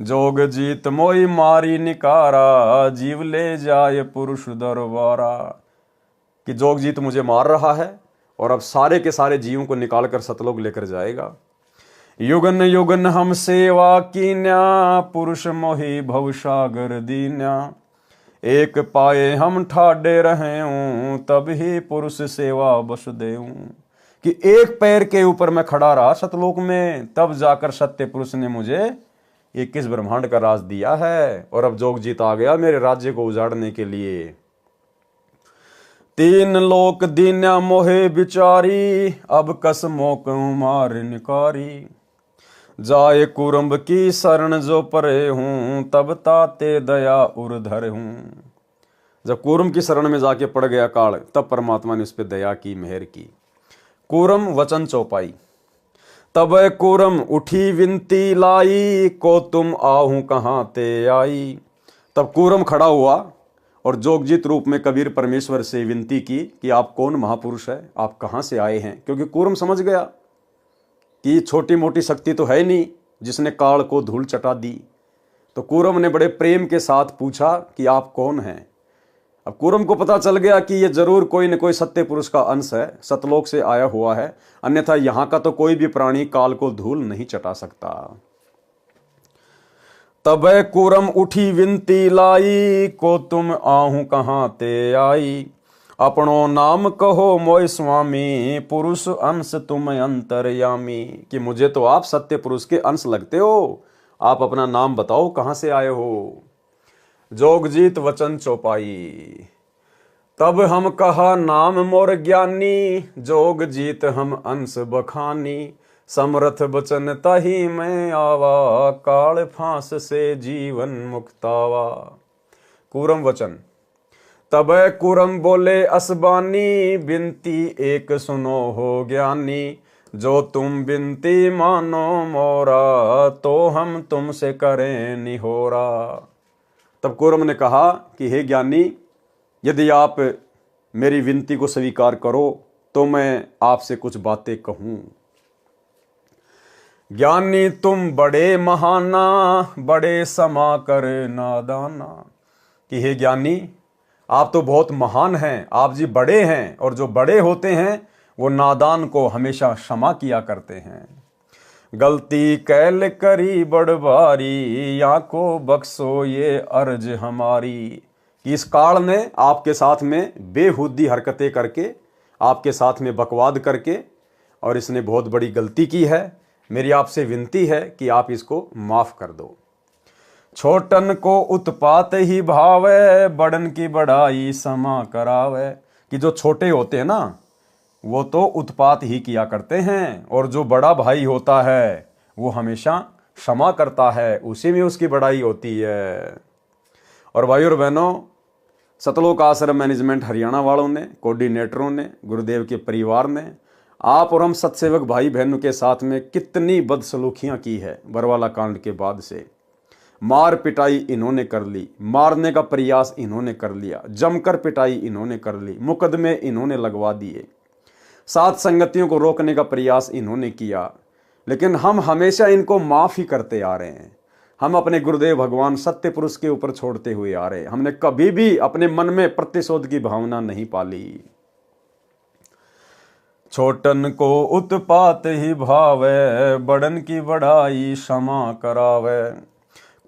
जोग जीत मोई मारी निकारा, जीव ले जाए पुरुष दरबारा। कि जोग जीत मुझे मार रहा है और अब सारे के सारे जीवों को निकाल कर सतलोक लेकर जाएगा। युगन युगन हम सेवा कीन्या, पुरुष मोहि भवसागर दीन्या। एक पाए हम ठाडे रहे हूं, तब ही पुरुष सेवा बस देऊं। कि एक पैर के ऊपर मैं खड़ा रहा सतलोक में, तब जाकर सत्य पुरुष ने मुझे 21 ब्रह्मांड का राज दिया है। और अब जोग जीत आ गया मेरे राज्य को उजाड़ने के लिए। तीन लोक दीन्या मोहे बिचारी, अब कस मोक मार निकारी। जाए कुरम्ब की शरण जो परे हूं, तब ताते दया उर्धर हूं। जब कूरम की शरण में जाके पड़ गया काल, तब परमात्मा ने उस पर दया की, मेहर की। कूरम वचन चौपाई। तब कूरम उठी विनती लाई, को तुम आहू कहां ते आई। तब कूरम खड़ा हुआ और जोगजीत रूप में कबीर परमेश्वर से विनती की कि आप कौन महापुरुष है, आप कहां से आए हैं। क्योंकि कूरम समझ गया कि छोटी मोटी शक्ति तो है नहीं जिसने काल को धूल चटा दी। तो कूरम ने बड़े प्रेम के साथ पूछा कि आप कौन हैं। अब कूरम को पता चल गया कि ये जरूर कोई न कोई सत्य पुरुष का अंश है, सतलोक से आया हुआ है, अन्यथा यहां का तो कोई भी प्राणी काल को धूल नहीं चटा सकता। तब कूरम उठी विनती लाई, को तुम आहू कहां ते आई। अपनो नाम कहो मोय स्वामी, पुरुष अंश तुम अंतर्यामी। कि मुझे तो आप सत्य पुरुष के अंश लगते हो, आप अपना नाम बताओ, कहां से आए हो। जोगजीत वचन चौपाई। तब हम कहा नाम मोर ज्ञानी, जोगजीत हम अंश बखानी। समरथ बचन तही मैं आवा, काल फांस से जीवन मुक्तावा। कूरम वचन। तब कूरम बोले असबानी, बिनती एक सुनो हो ज्ञानी। जो तुम बिनती मानो मोरा, तो हम तुमसे करें निहोरा। तब कूरम ने कहा कि हे ज्ञानी, यदि आप मेरी विनती को स्वीकार करो तो मैं आपसे कुछ बातें कहूं। ज्ञानी तुम बड़े महाना, बड़े समा कर नादाना। कि हे ज्ञानी, आप तो बहुत महान हैं, आप जी बड़े हैं, और जो बड़े होते हैं वो नादान को हमेशा क्षमा किया करते हैं। गलती कैल करी बड़बारी, या को बख्शो ये अर्ज हमारी। कि इस काल ने आपके साथ में बेहुदी हरकतें करके, आपके साथ में बकवाद करके, और इसने बहुत बड़ी गलती की है। मेरी आपसे विनती है कि आप इसको माफ कर दो। छोटन को उत्पात ही भावे, बड़न की बड़ाई समा करावे। कि जो छोटे होते हैं ना, वो तो उत्पात ही किया करते हैं, और जो बड़ा भाई होता है वो हमेशा क्षमा करता है, उसी में उसकी बड़ाई होती है। और भाई और बहनों, सतलोक आश्रम मैनेजमेंट हरियाणा वालों ने, कोऑर्डिनेटरों ने, गुरुदेव के परिवार ने, आप और हम सत्सेवक भाई बहनों के साथ में कितनी बदसलूकियां की है। बरवाला कांड के बाद से मार पिटाई इन्होंने कर ली, मारने का प्रयास इन्होंने कर लिया, जमकर पिटाई इन्होंने कर ली, मुकदमे इन्होंने लगवा दिए, सात संगतियों को रोकने का प्रयास इन्होंने किया। लेकिन हम हमेशा इनको माफ ही करते आ रहे हैं। हम अपने गुरुदेव भगवान सत्य पुरुष के ऊपर छोड़ते हुए आ रहे हैं। हमने कभी भी अपने मन में प्रतिशोध की भावना नहीं पाली। छोटन को उत्पात ही भावे, बड़न की बड़ाई क्षमा करावे।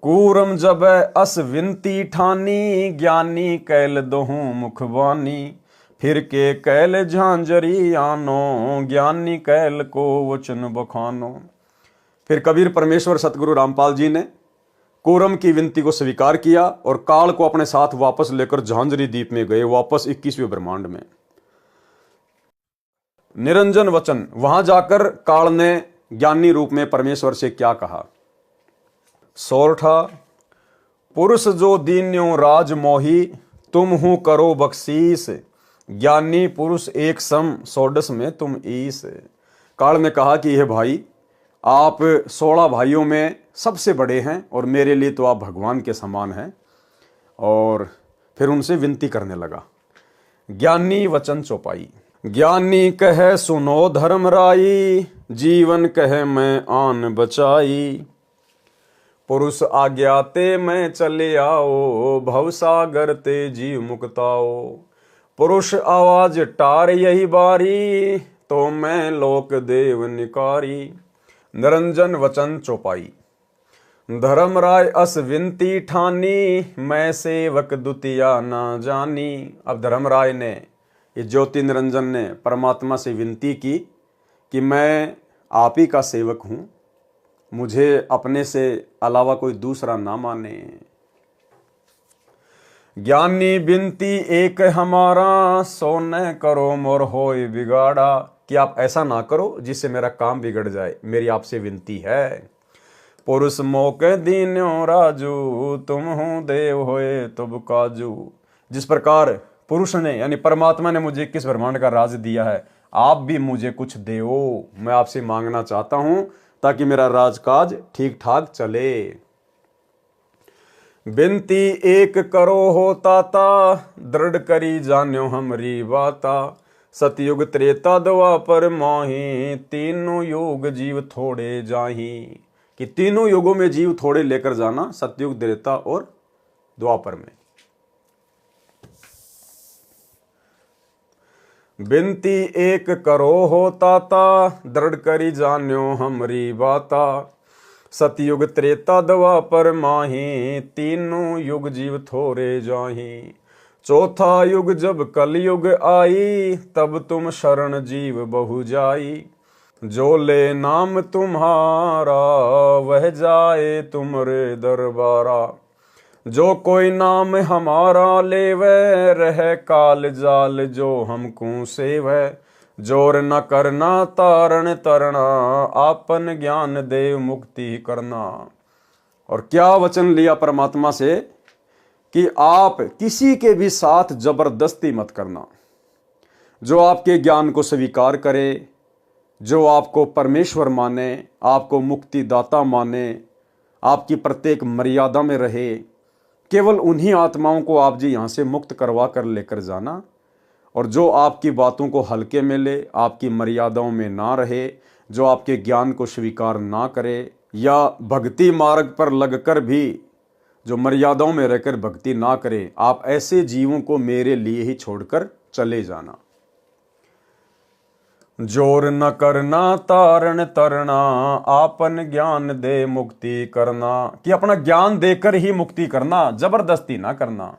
कूरम जब अस विनती ठानी, ज्ञानी कैल दोहूं मुखबानी। फिर के कैल झांझरी आनो, ज्ञानी कैल को वचन बखानो। फिर कबीर परमेश्वर सतगुरु रामपाल जी ने कूरम की विनती को स्वीकार किया और काल को अपने साथ वापस लेकर झांझरी द्वीप में गए, वापस 21वें ब्रह्मांड में। निरंजन वचन। वहां जाकर काल ने ज्ञानी रूप में परमेश्वर से क्या कहा। सोरठा पुरुष जो दीन्यो राज मोही, तुम हूँ करो बख्शीस। ज्ञानी पुरुष एक सम, सोडस में तुम ईस। काल ने कहा कि हे भाई, आप 16 भाइयों में सबसे बड़े हैं और मेरे लिए तो आप भगवान के समान हैं। और फिर उनसे विनती करने लगा। ज्ञानी वचन चौपाई। ज्ञानी कहे सुनो धर्म राई, जीवन कहे मैं आन बचाई। पुरुष आज्ञाते मैं चले आओ, भवसागर ते जीव मुक्ताओ। पुरुष आवाज टार यही बारी, तो मैं लोक देव निकारी। निरंजन वचन चौपाई। धर्म राय अस विनती ठानी, मैं सेवक दुतिया ना जानी। अब धर्मराय ने, ये ज्योति निरंजन ने परमात्मा से विनती की कि मैं आप ही का सेवक हूं, मुझे अपने से अलावा कोई दूसरा ना माने। ज्ञानी बिनती एक हमारा, सो न करो मोर होय बिगाड़ा। कि आप ऐसा ना करो जिससे मेरा काम बिगड़ जाए, मेरी आपसे विनती है। पुरुष मौके दीन्यो राजू, तुम हूँ देव होए तुब काजू। जिस प्रकार पुरुष ने यानी परमात्मा ने मुझे 21 ब्रह्मांड का राज दिया है, आप भी मुझे कुछ देओ। मैं आपसे मांगना चाहता हूं ताकि मेरा राजकाज ठीक ठाक चले। बिनती एक करो हो ताता, दृढ़ करी जान्यो हमरी बाता। सतयुग त्रेता द्वापर माही, तीनों युग जीव थोड़े जाही। कि तीनों युगों में जीव थोड़े लेकर जाना, सतयुग त्रेता और द्वापर में। बिनती एक करो हो ताता, दृढ़ करी जान्यो हमरी बाता। सतयुग त्रेता द्वापर माही, तीनों युग जीव थोड़े जाही। चौथा युग जब कलयुग आई, तब तुम शरण जीव बहु जाई। जो ले नाम तुम्हारा, वह जाए तुमरे दरबारा। जो कोई नाम हमारा लेवे, रह काल जाल जो हमको सेवै। जोर न करना तारण तरना, आपन ज्ञान देव मुक्ति करना। और क्या वचन लिया परमात्मा से कि आप किसी के भी साथ जबरदस्ती मत करना। जो आपके ज्ञान को स्वीकार करे, जो आपको परमेश्वर माने, आपको मुक्तिदाता माने, आपकी प्रत्येक मर्यादा में रहे, केवल उन्हीं आत्माओं को आप जी यहाँ से मुक्त करवा कर लेकर जाना। और जो आपकी बातों को हल्के में ले, आपकी मर्यादाओं में ना रहे, जो आपके ज्ञान को स्वीकार ना करे, या भक्ति मार्ग पर लगकर भी जो मर्यादाओं में रहकर भक्ति ना करे, आप ऐसे जीवों को मेरे लिए ही छोड़कर चले जाना। जोर न करना तारण तरना, आपन ज्ञान दे मुक्ति करना। कि अपना ज्ञान देकर ही मुक्ति करना, जबरदस्ती ना करना।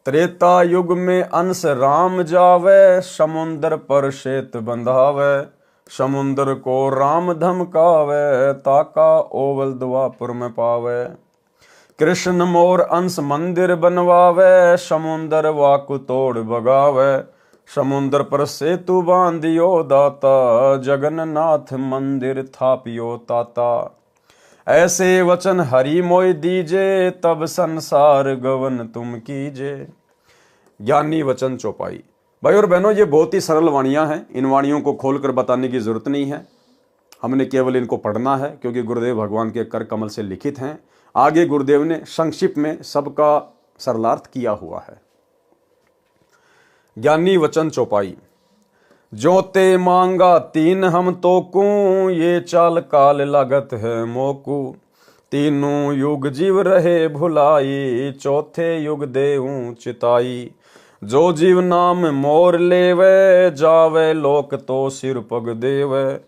त्रेता युग में अंश राम जावे, समुंदर पर शेत बंधावे। समुंदर को राम धमकावे, ताका ओवल द्वापर में पावे। कृष्ण मोर अंश मंदिर बनवावे, समुंदर वाकु तोड़ बगावे। समुंदर पर सेतु बांधियो दाता, जगन्नाथ मंदिर थापियो ताता। ऐसे वचन हरि मोय दीजे, तब संसार गवन तुम कीजे। ज्ञानी वचन चौपाई। भाई और बहनों, ये बहुत ही सरल वाणियां हैं, इन वाणियों को खोलकर बताने की जरूरत नहीं है। हमने केवल इनको पढ़ना है क्योंकि गुरुदेव भगवान के कर कमल से लिखित हैं। आगे गुरुदेव ने संक्षिप्त में सबका सरलार्थ किया हुआ है। ज्ञानी वचन चौपाई। जोते मांगा तीन हम तोकू, ये चाल काल लागत है मोकू। तीनों युग जीव रहे भुलाई, चौथे युग देऊं चिताई। जो जीव नाम मोर लेवे, जावे लोक तो सिर पग देवे।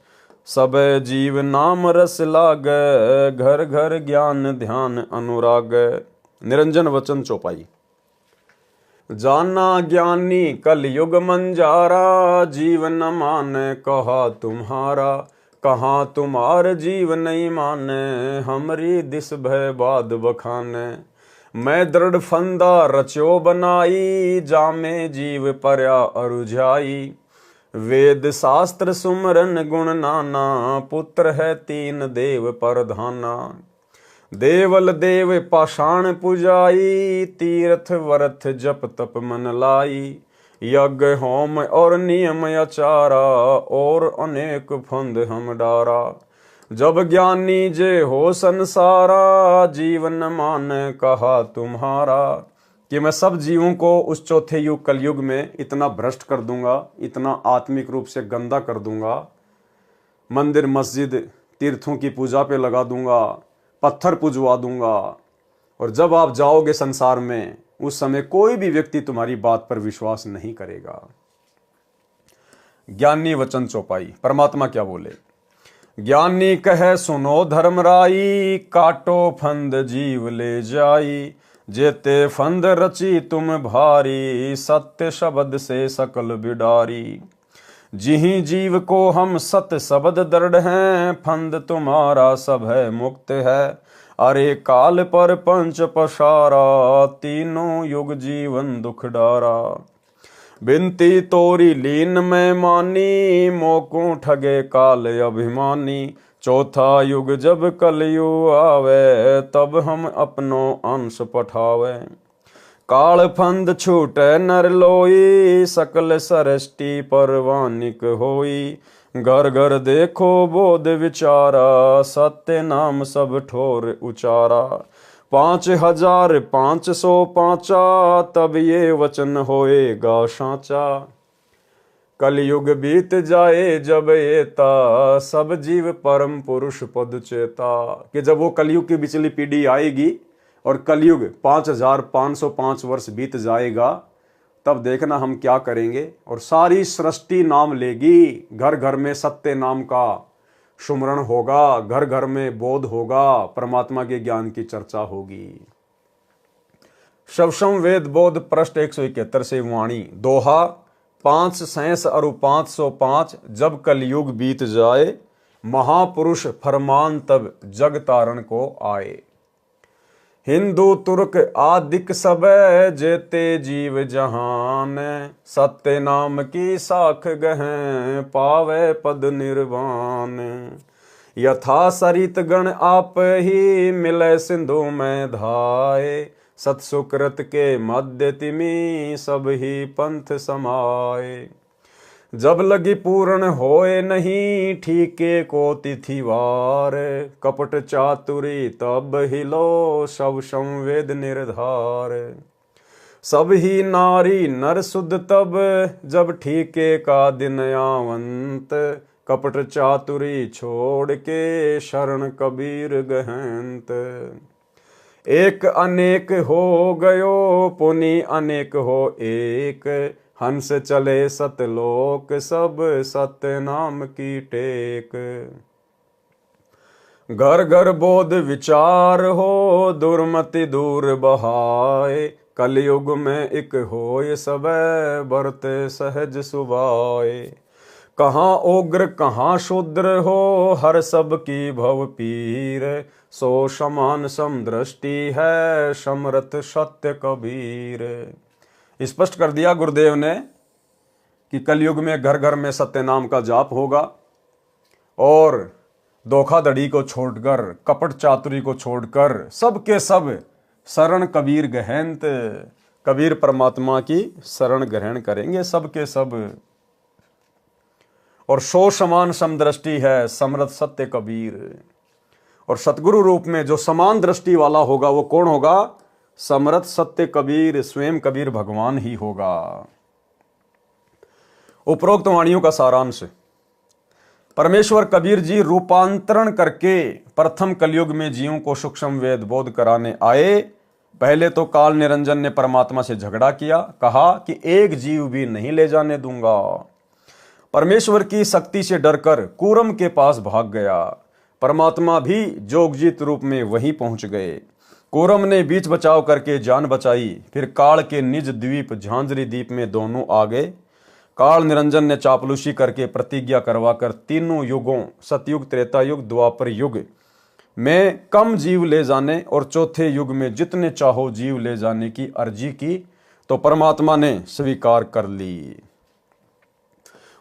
सब जीव नाम रस लागे, घर घर ज्ञान ध्यान अनुराग। निरंजन वचन चौपाई। जाना ज्ञानी कल युग मंजारा, जीवन माने कहा तुम्हारा। कहाँ तुम्हार जीव नहीं माने, हमरी दिस भय बाद बखाने। मैं दृढ़ फंदा रचो बनाई, जामे जीव पर्या अरुझाई। वेद शास्त्र सुमरन गुण नाना, पुत्र है तीन देव परधाना। देवल देव पाषाण पुजाई, तीर्थ वर्थ जप तप मन लाई। यज्ञ होम और नियम आचारा, और अनेक फंद हम डारा। जब ज्ञानी जे हो संसारा, जीवन मान कहा तुम्हारा। कि मैं सब जीवों को उस चौथे युग कलयुग में इतना भ्रष्ट कर दूंगा, इतना आत्मिक रूप से गंदा कर दूंगा, मंदिर मस्जिद तीर्थों की पूजा पे लगा दूंगा, पत्थर पूजवा दूंगा। और जब आप जाओगे संसार में, उस समय कोई भी व्यक्ति तुम्हारी बात पर विश्वास नहीं करेगा। ज्ञानी वचन चौपाई। परमात्मा क्या बोले? ज्ञानी कहे सुनो धर्मराई, काटो फंद जीव ले जाई। जेते फंद रची तुम भारी, सत्य शब्द से सकल बिडारी। जिहि जीव को हम सत्य शब्द दृढ़ हैं, फंद तुम्हारा सब है मुक्त है। अरे काल पर पंच पसारा, तीनों युग जीवन दुख डारा। बिनती तोरी लीन में मानी, मोको ठगे काल अभिमानी। चौथा युग जब कलयुग आवे, तब हम अपनो अंश पठावे। काल फंद छूटे नर लोई, सकल सृष्टि परवानिक होई। घर घर देखो बोध विचारा, सत्य नाम सब ठोर उचारा। 5505 तब ये वचन होएगा साचा। कलयुग बीत जाए जब एता, सब जीव परम पुरुष पद चेता। कि जब वो कलयुग की बिचली पीढ़ी आएगी और कलयुग 5505 वर्ष बीत जाएगा, तब देखना हम क्या करेंगे। और सारी सृष्टि नाम लेगी, घर घर में सत्य नाम का सुमरण होगा, घर घर में बोध होगा, परमात्मा के ज्ञान की चर्चा होगी। शवसम वेद बोध पृष्ठ 171 से वाणी। दोहा 5 अरु 505 जब कलयुग बीत जाए, महापुरुष फरमान तब जग तारण को आए। हिंदू तुर्क आदिक सब जेते जीव जहान, सत्य नाम की साख गहें, पावे पद निर्वाण। यथा सरित गण आप ही, मिले सिंधु में धाये। सत्सुकृत के मध्य तिमी, सब ही पंथ समाये। जब लगी पूर्ण होए नहीं, ठीके को तिथिवार। कपट चातुरी तब हिलो, सब संवेद निर्धार। सब ही नारी नर शुद्ध तब, जब ठीके का दिन आवंत। कपट चातुरी छोड़ के, शरण कबीर गहंत। एक अनेक हो गयो, पुनि अनेक हो एक। हंस चले सतलोक, सब सत्य नाम की टेक। घर घर बोध विचार हो, दुर्मति दूर बहाए। कलयुग में एक होय सब, बरते सहज सुभाए। कहाँ उग्र कहाँ शूद्र हो, हर सब की भव पीर। सो समान समदृष्टि है, समरथ सत्य कबीर। स्पष्ट कर दिया गुरुदेव ने कि कलयुग में घर घर में सत्य नाम का जाप होगा, और धोखाधड़ी को छोड़कर, कपट चातुरी को छोड़कर, सब के सब शरण कबीर गहंत। कबीर परमात्मा की शरण ग्रहण करेंगे सब के सब। और सो समान समदृष्टि है, समरथ सत्य कबीर। और सतगुरु रूप में जो समान दृष्टि वाला होगा, वो कौन होगा? समरथ सत्य कबीर, स्वयं कबीर भगवान ही होगा। उपरोक्त वाणियों का सारांश। परमेश्वर कबीर जी रूपांतरण करके प्रथम कलयुग में जीवों को सूक्ष्म वेद बोध कराने आए। पहले तो काल निरंजन ने परमात्मा से झगड़ा किया, कहा कि एक जीव भी नहीं ले जाने दूंगा। परमेश्वर की शक्ति से डरकर कूरम के पास भाग गया। परमात्मा भी जोगजीत रूप में वहीं पहुंच गए। कूरम ने बीच बचाव करके जान बचाई। फिर काल के निज द्वीप झांझरी द्वीप में दोनों आ गए। काल निरंजन ने चापलूसी करके प्रतिज्ञा करवाकर तीनों युगों, सतयुग, त्रेता युग, द्वापर युग में कम जीव ले जाने और चौथे युग में जितने चाहो जीव ले जाने की अर्जी की, तो परमात्मा ने स्वीकार कर ली।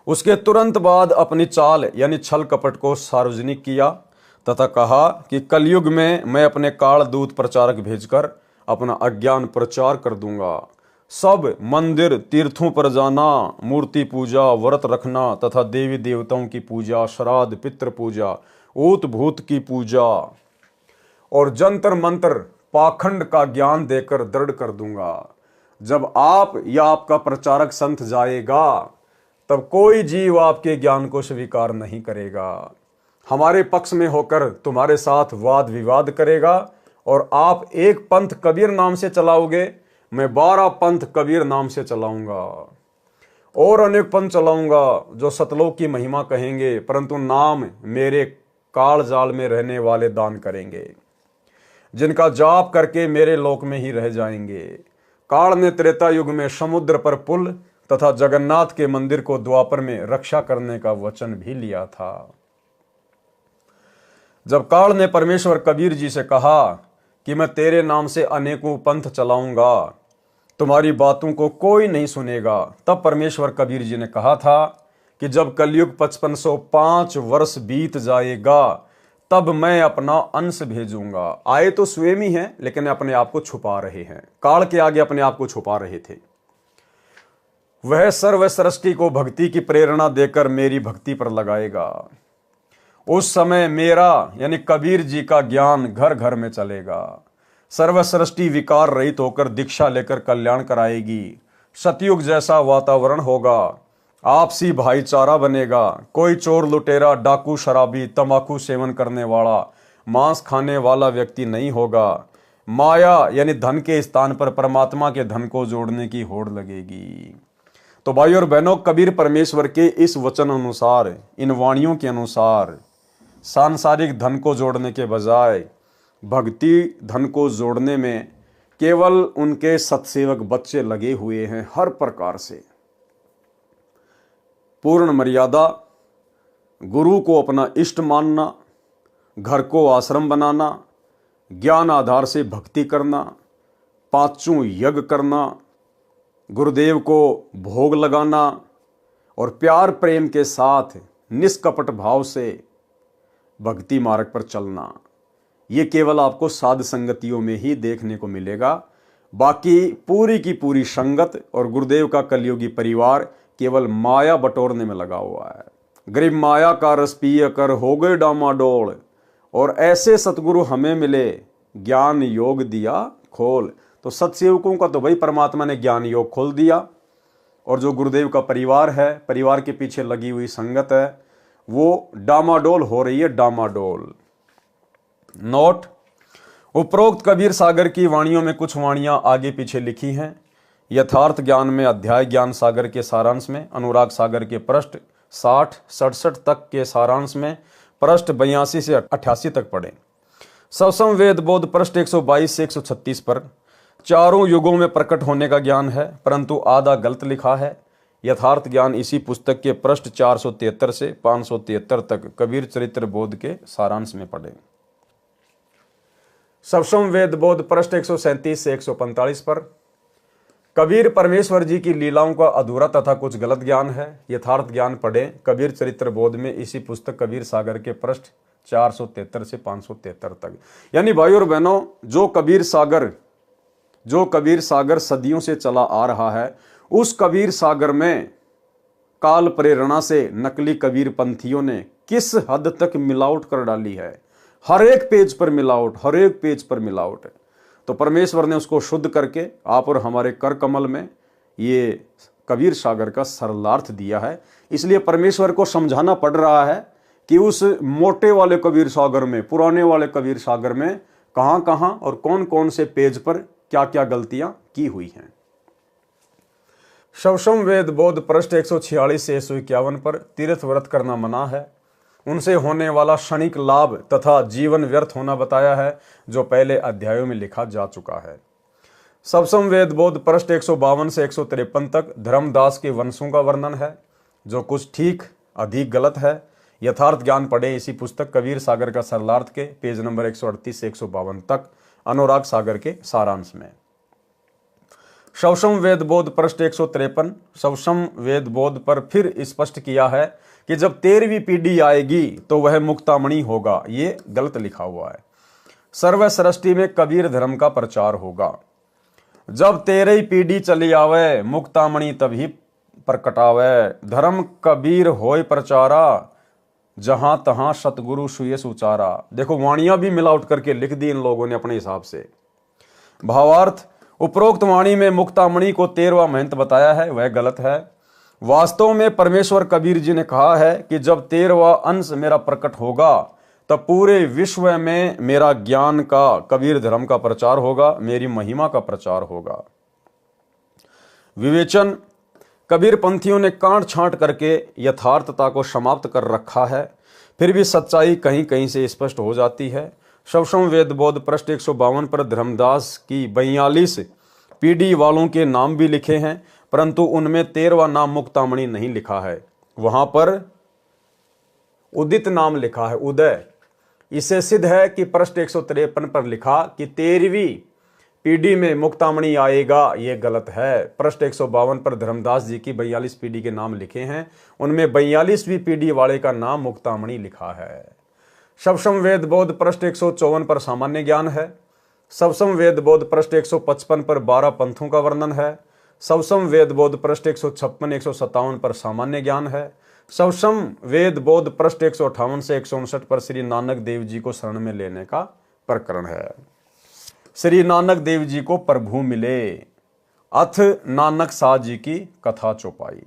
उसके तुरंत बाद अपनी चाल यानी छल कपट को सार्वजनिक किया। तथा कहा कि कलयुग में मैं अपने काल दूत प्रचारक भेजकर अपना अज्ञान प्रचार कर दूंगा। सब मंदिर तीर्थों पर जाना, मूर्ति पूजा, व्रत रखना तथा देवी देवताओं की पूजा, श्राद्ध, पितृ पूजा, ऊत भूत की पूजा और जंतर मंत्र पाखंड का ज्ञान देकर दृढ़ कर दूंगा। जब आप या आपका प्रचारक संत जाएगा तब कोई जीव आपके ज्ञान को स्वीकार नहीं करेगा, हमारे पक्ष में होकर तुम्हारे साथ वाद विवाद करेगा और आप एक पंथ कबीर नाम से चलाओगे, मैं 12 पंथ कबीर नाम से चलाऊंगा और अनेक पंथ चलाऊंगा जो सतलोक की महिमा कहेंगे, परंतु नाम मेरे काल जाल में रहने वाले दान करेंगे, जिनका जाप करके मेरे लोक में ही रह जाएंगे। काल ने त्रेता युग में समुद्र पर पुल तथा जगन्नाथ के मंदिर को द्वापर में रक्षा करने का वचन भी लिया था। जब काल ने परमेश्वर कबीर जी से कहा कि मैं तेरे नाम से अनेकों पंथ चलाऊंगा, तुम्हारी बातों को कोई नहीं सुनेगा, तब परमेश्वर कबीर जी ने कहा था कि जब कलयुग 5505 वर्ष बीत जाएगा तब मैं अपना अंश भेजूंगा। आए तो स्वयं ही हैं लेकिन अपने आप को छुपा रहे हैं, काल के आगे अपने आप को छुपा रहे थे। वह सर्वसृष्टि को भक्ति की प्रेरणा देकर मेरी भक्ति पर लगाएगा। उस समय मेरा यानी कबीर जी का ज्ञान घर घर में चलेगा। सर्वसृष्टि विकार रहित होकर दीक्षा लेकर कल्याण कराएगी। सतयुग जैसा वातावरण होगा, आपसी भाईचारा बनेगा। कोई चोर लुटेरा, डाकू, शराबी, तंबाकू सेवन करने वाला, मांस खाने वाला व्यक्ति नहीं होगा। माया यानी धन के स्थान पर परमात्मा के धन को जोड़ने की होड़ लगेगी। तो भाई और बहनों, कबीर परमेश्वर के इस वचन अनुसार, इन वाणियों के अनुसार सांसारिक धन को जोड़ने के बजाय भक्ति धन को जोड़ने में केवल उनके सत्सेवक बच्चे लगे हुए हैं। हर प्रकार से पूर्ण मर्यादा, गुरु को अपना इष्ट मानना, घर को आश्रम बनाना, ज्ञान आधार से भक्ति करना, पांचों यज्ञ करना, गुरुदेव को भोग लगाना और प्यार प्रेम के साथ निष्कपट भाव से भक्ति मार्ग पर चलना, ये केवल आपको साध संगतियों में ही देखने को मिलेगा। बाकी पूरी की पूरी संगत और गुरुदेव का कलयुगी परिवार केवल माया बटोरने में लगा हुआ है। गरीब माया का रस पिय कर हो गए डामाडोल, और ऐसे सतगुरु हमें मिले, ज्ञान योग दिया खोल। तो सत्सेवकों का तो भाई परमात्मा ने ज्ञान योग खोल दिया, और जो गुरुदेव का परिवार है, परिवार के पीछे लगी हुई संगत है, वो डामाडोल हो रही है, डामाडोल। नोट: उपरोक्त कबीर सागर की वाणियों में कुछ वाणियां आगे पीछे लिखी हैं। यथार्थ ज्ञान में अध्याय ज्ञान सागर के सारांश में, अनुराग सागर के पृष्ठ 60-67 तक के सारांश में पृष्ठ 82 से 88 तक पढ़ें। सवसम वेद बोध पृष्ठ 122 से 136 पर चारों युगों में प्रकट होने का ज्ञान है, परंतु आधा गलत लिखा है। यथार्थ ज्ञान इसी पुस्तक के पृष्ठ 473 से 573 तक कबीर चरित्र बोध के सारांश में पढ़ें। सवसम वेद बोध पृष्ठ 137 से 145 पर कबीर परमेश्वर जी की लीलाओं का अधूरा तथा कुछ गलत ज्ञान है। यथार्थ ज्ञान पढ़ें कबीर चरित्र बोध में, इसी पुस्तक कबीर सागर के पृष्ठ 473 से 573 तक। यानी भाई और बहनों, जो कबीर सागर सदियों से चला आ रहा है, उस कबीर सागर में काल प्रेरणा से नकली कबीर पंथियों ने किस हद तक मिलावट कर डाली है। हर एक पेज पर मिलावट, हर एक पेज पर मिलावट है। तो परमेश्वर ने उसको शुद्ध करके आप और हमारे कर कमल में ये कबीर सागर का सरलार्थ दिया है। इसलिए परमेश्वर को समझाना पड़ रहा है कि उस मोटे वाले कबीर सागर में, पुराने वाले कबीर सागर में कहां कहां और कौन कौन से पेज पर क्या क्या गलतियां की हुई हैं। सवसम वेद बोध पृष्ठ 146 से 151 पर तीर्थ व्रत करना मना है, उनसे होने वाला क्षणिक लाभ तथा जीवन व्यर्थ होना बताया है, जो पहले अध्यायों में लिखा जा चुका है। सवसम वेद बोध पृष्ठ 152 से 153 तक धर्मदास के वंशों का वर्णन है, जो कुछ ठीक अधिक गलत है। यथार्थ ज्ञान पढ़े इसी पुस्तक कबीर सागर का सरलार्थ के पेज नंबर 138 से 152 तक, अनुराग सागर के सारांश में। शवसम वेद बोध पृष्ठ 153। शवसम वेद बोध पर फिर स्पष्ट किया है कि जब 13वीं पीढ़ी आएगी तो वह मुक्तामणि होगा। ये गलत लिखा हुआ है। सर्व सृष्टि में कबीर धर्म का प्रचार होगा। जब 13वीं पीढ़ी चली आवे मुक्तामणि तभी प्रकटावे। धर्म कबीर होय प्रचारा, जहां तहां सतगुरु सुयस उचारा। देखो वाणियां भी मिलावट करके लिख दी इन लोगों ने अपने हिसाब से। भावार्थ, उपरोक्त वाणी में मुक्तामणि को 13वां महंत बताया है, वह गलत है। वास्तव में परमेश्वर कबीर जी ने कहा है कि जब 13वां अंश मेरा प्रकट होगा तब पूरे विश्व में मेरा ज्ञान का, कबीर धर्म का प्रचार होगा, मेरी महिमा का प्रचार होगा। विवेचन, कबीर पंथियों ने कांट छांट करके यथार्थता को समाप्त कर रखा है, फिर भी सच्चाई कहीं कहीं से स्पष्ट हो जाती है। शवसम वेद बोध पृष्ठ 152 पर धर्मदास की 42 पीढ़ी वालों के नाम भी लिखे हैं, परंतु उनमें 13वां नाम मुक्तामणि नहीं लिखा है। वहां पर उदित नाम लिखा है, उदय। इससे सिद्ध है कि पृष्ठ 153 पर लिखा कि 13वीं पीढ़ी में मुक्तामणि आएगा, यह गलत है। पृष्ठ 152 पर धर्मदास जी की 42 पीढ़ी के नाम लिखे हैं, उनमें 42वीं पीढ़ी वाले का नाम मुक्तामणि लिखा है। शवसम वेद बोध पृष्ठ 154 पर सामान्य ज्ञान है। शवसम वेद बोध पृष्ठ 155 पर 12 पंथों का वर्णन है। शवसम वेद बोध पृष्ठ 156 157 पर सामान्य ज्ञान है। शवसम वेद बोध पृष्ठ 158 से 159 पर श्री नानक देव जी को शरण में लेने का प्रकरण है। श्री नानक देव जी को प्रभु मिले, अथ नानक शाह जी की कथा चौपाई।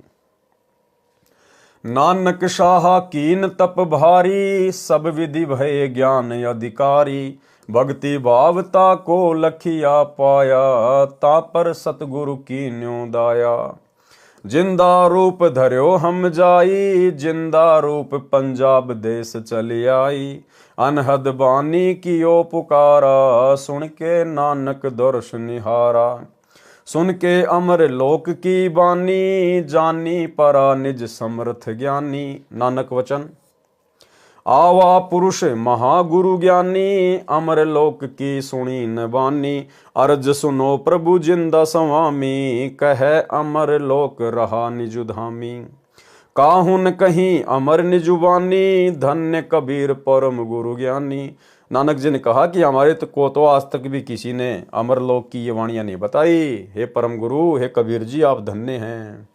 नानक शाह कीन तप भारी, सब विधि भय ज्ञान अधिकारी। भक्ति भावता को लखिया पाया, ता पर सतगुरु की न्यों दाया। जिंदा रूप धर्यो हम जाई, जिंदा रूप पंजाब देश चली आई। अनहद बानी कियो पुकारा, सुन के नानक दर्श निहारा। सुन के अमर लोक की बानी, जानी परा निज समर्थ ज्ञानी। नानक वचन, आवा पुरुष महागुरु ज्ञानी, अमर लोक की सुनी न बानी। अर्ज सुनो प्रभु जिंदा स्वामी, कह अमर लोक रहा निजुधामी। काहुन कहीं अमर निजुबानी, धन्य कबीर परम गुरु ज्ञानी। नानक जी ने कहा कि हमारे को तो आज तक भी किसी ने अमर लोक की ये वाणियां नहीं बताई। हे परम गुरु, हे कबीर जी, आप धन्य हैं।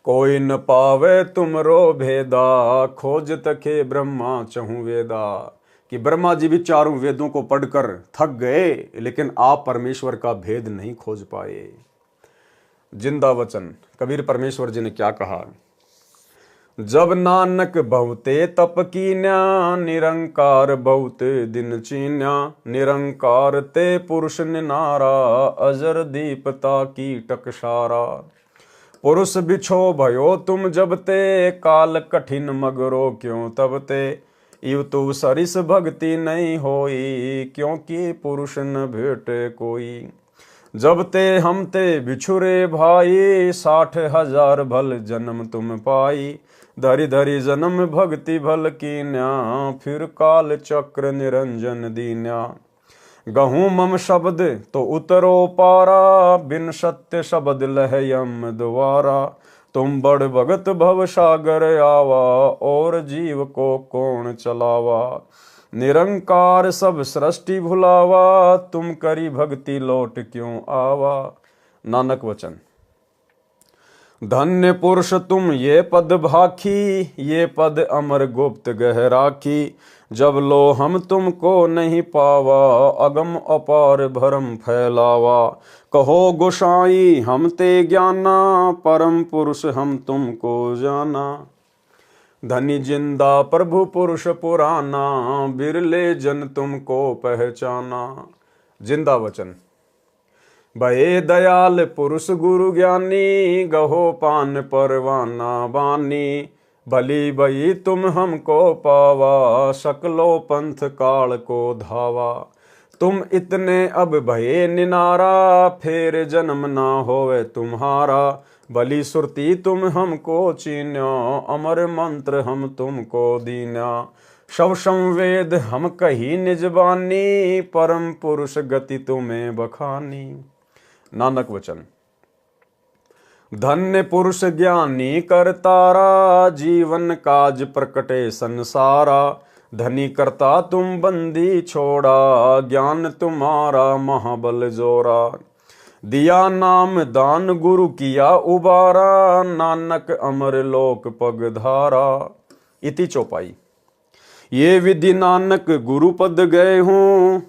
कोई न पावे तुमरो भेदा, खोज तके ब्रह्मा चहु वेदा। कि ब्रह्मा जी भी चारों वेदों को पढ़कर थक गए, लेकिन आप परमेश्वर का भेद नहीं खोज पाए। जिंदा वचन, कबीर परमेश्वर जी ने क्या कहा? जब नानक बहुते तप कीन्या, निरंकार बहुते दिन चीन्या। निरंकार ते पुरुष निनारा, अजर दीपता की टकसारा। पुरुष बिछो भयो तुम जब ते, काल कठिन मगरो क्यों तब ते। इव तु सरिस भक्ति नहीं होई, क्योंकि पुरुष न भेटे कोई। जब ते हम ते बिछुरे भाई, 60,000 भल जन्म तुम पाई। धरि धरि जन्म भक्ति भल कीन्या, फिर काल चक्र निरंजन दीन्या। गहूँ मम शब्द तो उतरो पारा, बिन सत्य शब्द लह यम द्वारा। तुम बड़ भगत भव सागर आवा, और जीव को कौन चलावा। निरंकार सब सृष्टि भुलावा, तुम करी भक्ति लौट क्यों आवा। नानक वचन, धन्य पुरुष तुम ये पद भाखी, ये पद अमर गुप्त गह राखी। जब लो हम तुमको नहीं पावा, अगम अपार भरम फैलावा। कहो गोसाई हम ते ज्ञाना, परम पुरुष हम तुमको जाना। धनी जिंदा प्रभु पुरुष पुराना, बिरले जन तुमको पहचाना। जिंदा वचन, भये दयाल पुरुष गुरु ज्ञानी, गहो पान परवाना बानी। भली भई तुम हमको पावा, सकलो पंथ काल को धावा। तुम इतने अब भये निनारा, फेर जन्म ना होवे तुम्हारा। भली सुरती तुम हमको चीन्या, अमर मंत्र हम तुमको दीन्या। शवसम वेद हम कही निजबानी, परम पुरुष गति तुम्हें बखानी। नानक वचन। धन्य पुरुष ज्ञानी करतारा, जीवन काज प्रकटे संसारा। धनी करता तुम बंदी छोड़ा, ज्ञान तुम्हारा महाबल जोरा। दिया नाम दान गुरु किया उबारा, नानक अमर लोक पगधारा। इति चौपाई। ये विधि नानक गुरु पद गए हूँ,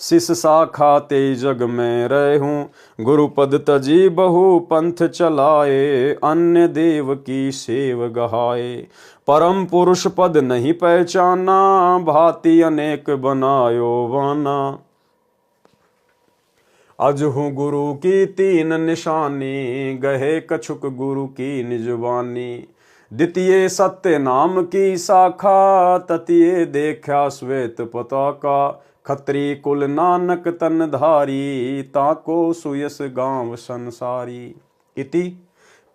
शिष शाखा ते जग में रहे हूँ। गुरु पद तजी बहु पंथ चलाए, अन्य देव की सेव गहाए। परम पुरुष पद नहीं पहचाना, भांति अनेक बनायो वाना। अजहु गुरु की तीन निशानी, गहे कछुक गुरु की निजवानी। द्वितीय सत्य नाम की शाखा, ततीय देखा श्वेत पताका। खत्री कुल नानक तन धारी, ताको सुयस गांव संसारी। इति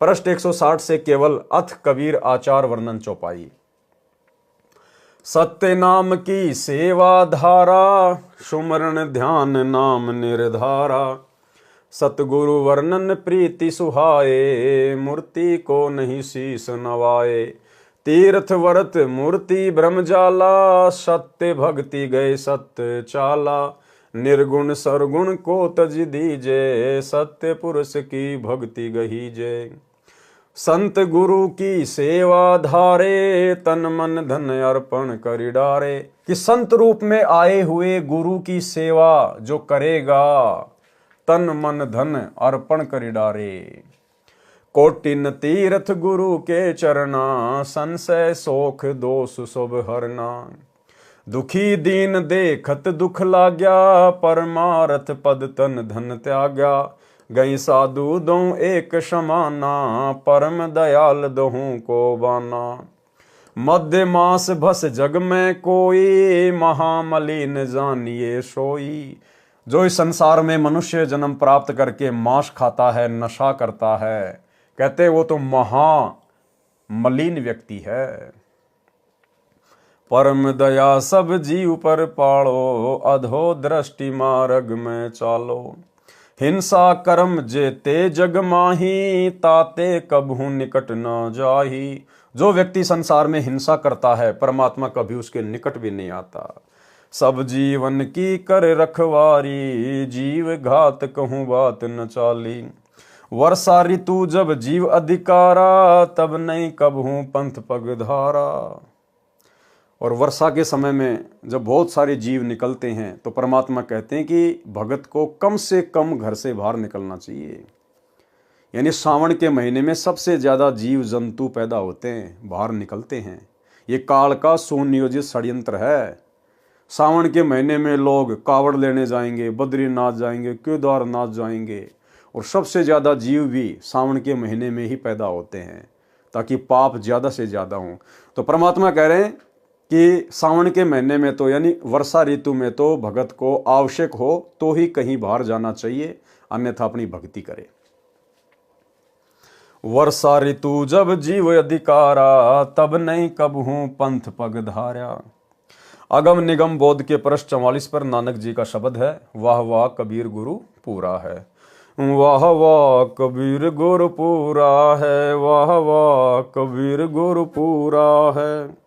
पृष्ठ 160 से केवल अथ कबीर आचार वर्णन चौपाई। सत्य नाम की सेवा धारा, सुमरण ध्यान नाम निर्धारा। सतगुरु वर्णन प्रीति सुहाए, मूर्ति को नहीं शीस नवाए। तीर्थ व्रत मूर्ति ब्रह्मजाला, सत्य भक्ति गए सत्य चाला। निर्गुण सरगुण को तज दीजे, सत्य पुरुष की भक्ति गहीजे। संत गुरु की सेवा धारे, तन मन धन अर्पण करि डारे। कि संत रूप में आए हुए गुरु की सेवा जो करेगा, तन मन धन अर्पण करि डारे। कोटिन तीर्थ गुरु के चरना, संशय शोक दोष शुभ हरना। दुखी दीन देखत दुख लाग्या, परमारथ पद तन धन त्याग्या। गई साधु दो एक समाना, परम दयाल दोहू को बाना। मध्य मास भस जग में कोई, महामलिन जानिए सोई। जो इस संसार में मनुष्य जन्म प्राप्त करके मांस खाता है, नशा करता है, कहते वो तो महामलिन व्यक्ति है। परम दया सब जीव पर पाड़ो, अधो दृष्टि मार्ग में चालो। हिंसा कर्म जेते जग माही, ताते कबहू निकट न जाही। जो व्यक्ति संसार में हिंसा करता है, परमात्मा कभी उसके निकट भी नहीं आता। सब जीवन की कर रखवारी, जीव घात कहूँ बात न चाली। वर्षा ऋतु जब जीव अधिकारा, तब नहीं कबहू पंथ पगधारा। और वर्षा के समय में जब बहुत सारे जीव निकलते हैं, तो परमात्मा कहते हैं कि भगत को कम से कम घर से बाहर निकलना चाहिए। यानी सावन के महीने में सबसे ज़्यादा जीव जंतु पैदा होते हैं, बाहर निकलते हैं। ये काल का सुनियोजित षड्यंत्र है। सावन के महीने में लोग कावड़ लेने जाएंगे, बद्रीनाथ जाएंगे, केदारनाथ जाएंगे, और सबसे ज़्यादा जीव भी सावन के महीने में ही पैदा होते हैं, ताकि पाप ज़्यादा से ज़्यादा हों। तो परमात्मा कह रहे हैं कि सावन के महीने में तो, यानी वर्षा ऋतु में तो भगत को आवश्यक हो तो ही कहीं बाहर जाना चाहिए, अन्यथा अपनी भक्ति करे। वर्षा ऋतु जब जीव अधिकारा, तब नहीं कबहू पंथ पगधारा। अगम निगम बोध के पृष्ठ 44 पर नानक जी का शब्द है, वाह वाह कबीर गुरु पूरा है। वाह वाह कबीर गुरु पूरा है, वाह वाह कबीर गुरु पूरा है।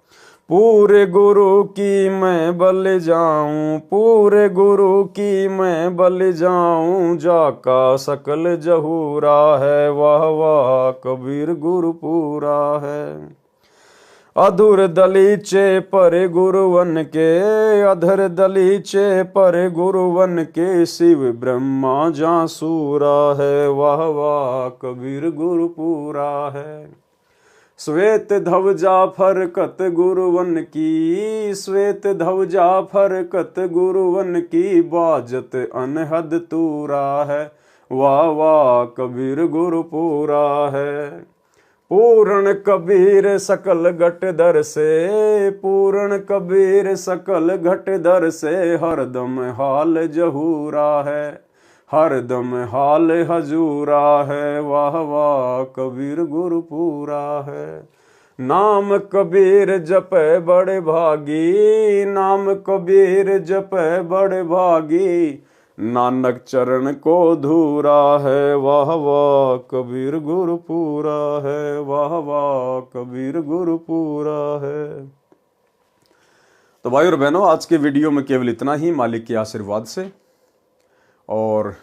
पूरे गुरु की मैं बल जाऊं, पूरे गुरु की मैं बल जाऊं, जाका सकल जहूरा है। वाह वाह कबीर गुरु पूरा है। अधुर दलीचे पर गुरुवन के, अधर दलीचे पर गुरुवन के, शिव ब्रह्मा जासूरा है। वाह वाह कबीर गुरु पूरा है। श्वेत धव जाफर कत गुरुवन की, श्वेत धव जाफर कत गुरुवन की, बाजत अनहद तूरा है। वाह वाह कबीर गुरु पूरा है। पूर्ण कबीर सकल घट दर से, पूर्ण कबीर सकल घट दर से, हरदम हाल जहूरा है, हरदम हाल हजूरा है। वाह वाह कबीर गुरु पूरा है। नाम कबीर जपे बड़े भागी, नाम कबीर जपे बड़े भागी, नानक चरण को धूरा है, वाह वाह कबीर गुरपुरा है, वाह वाह कबीर गुरपुरा है। तो भाई और बहनों, आज के वीडियो में केवल इतना ही, मालिक के आशीर्वाद से। और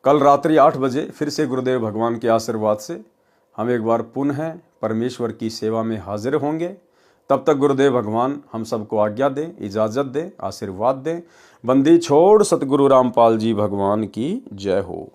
कल रात्रि 8 बजे फिर से गुरुदेव भगवान के आशीर्वाद से हम एक बार पुनः परमेश्वर की सेवा में हाजिर होंगे। तब तक गुरुदेव भगवान हम सबको आज्ञा दें, इजाज़त दें, आशीर्वाद दें। बंदी छोड़ सतगुरु रामपाल जी भगवान की जय हो।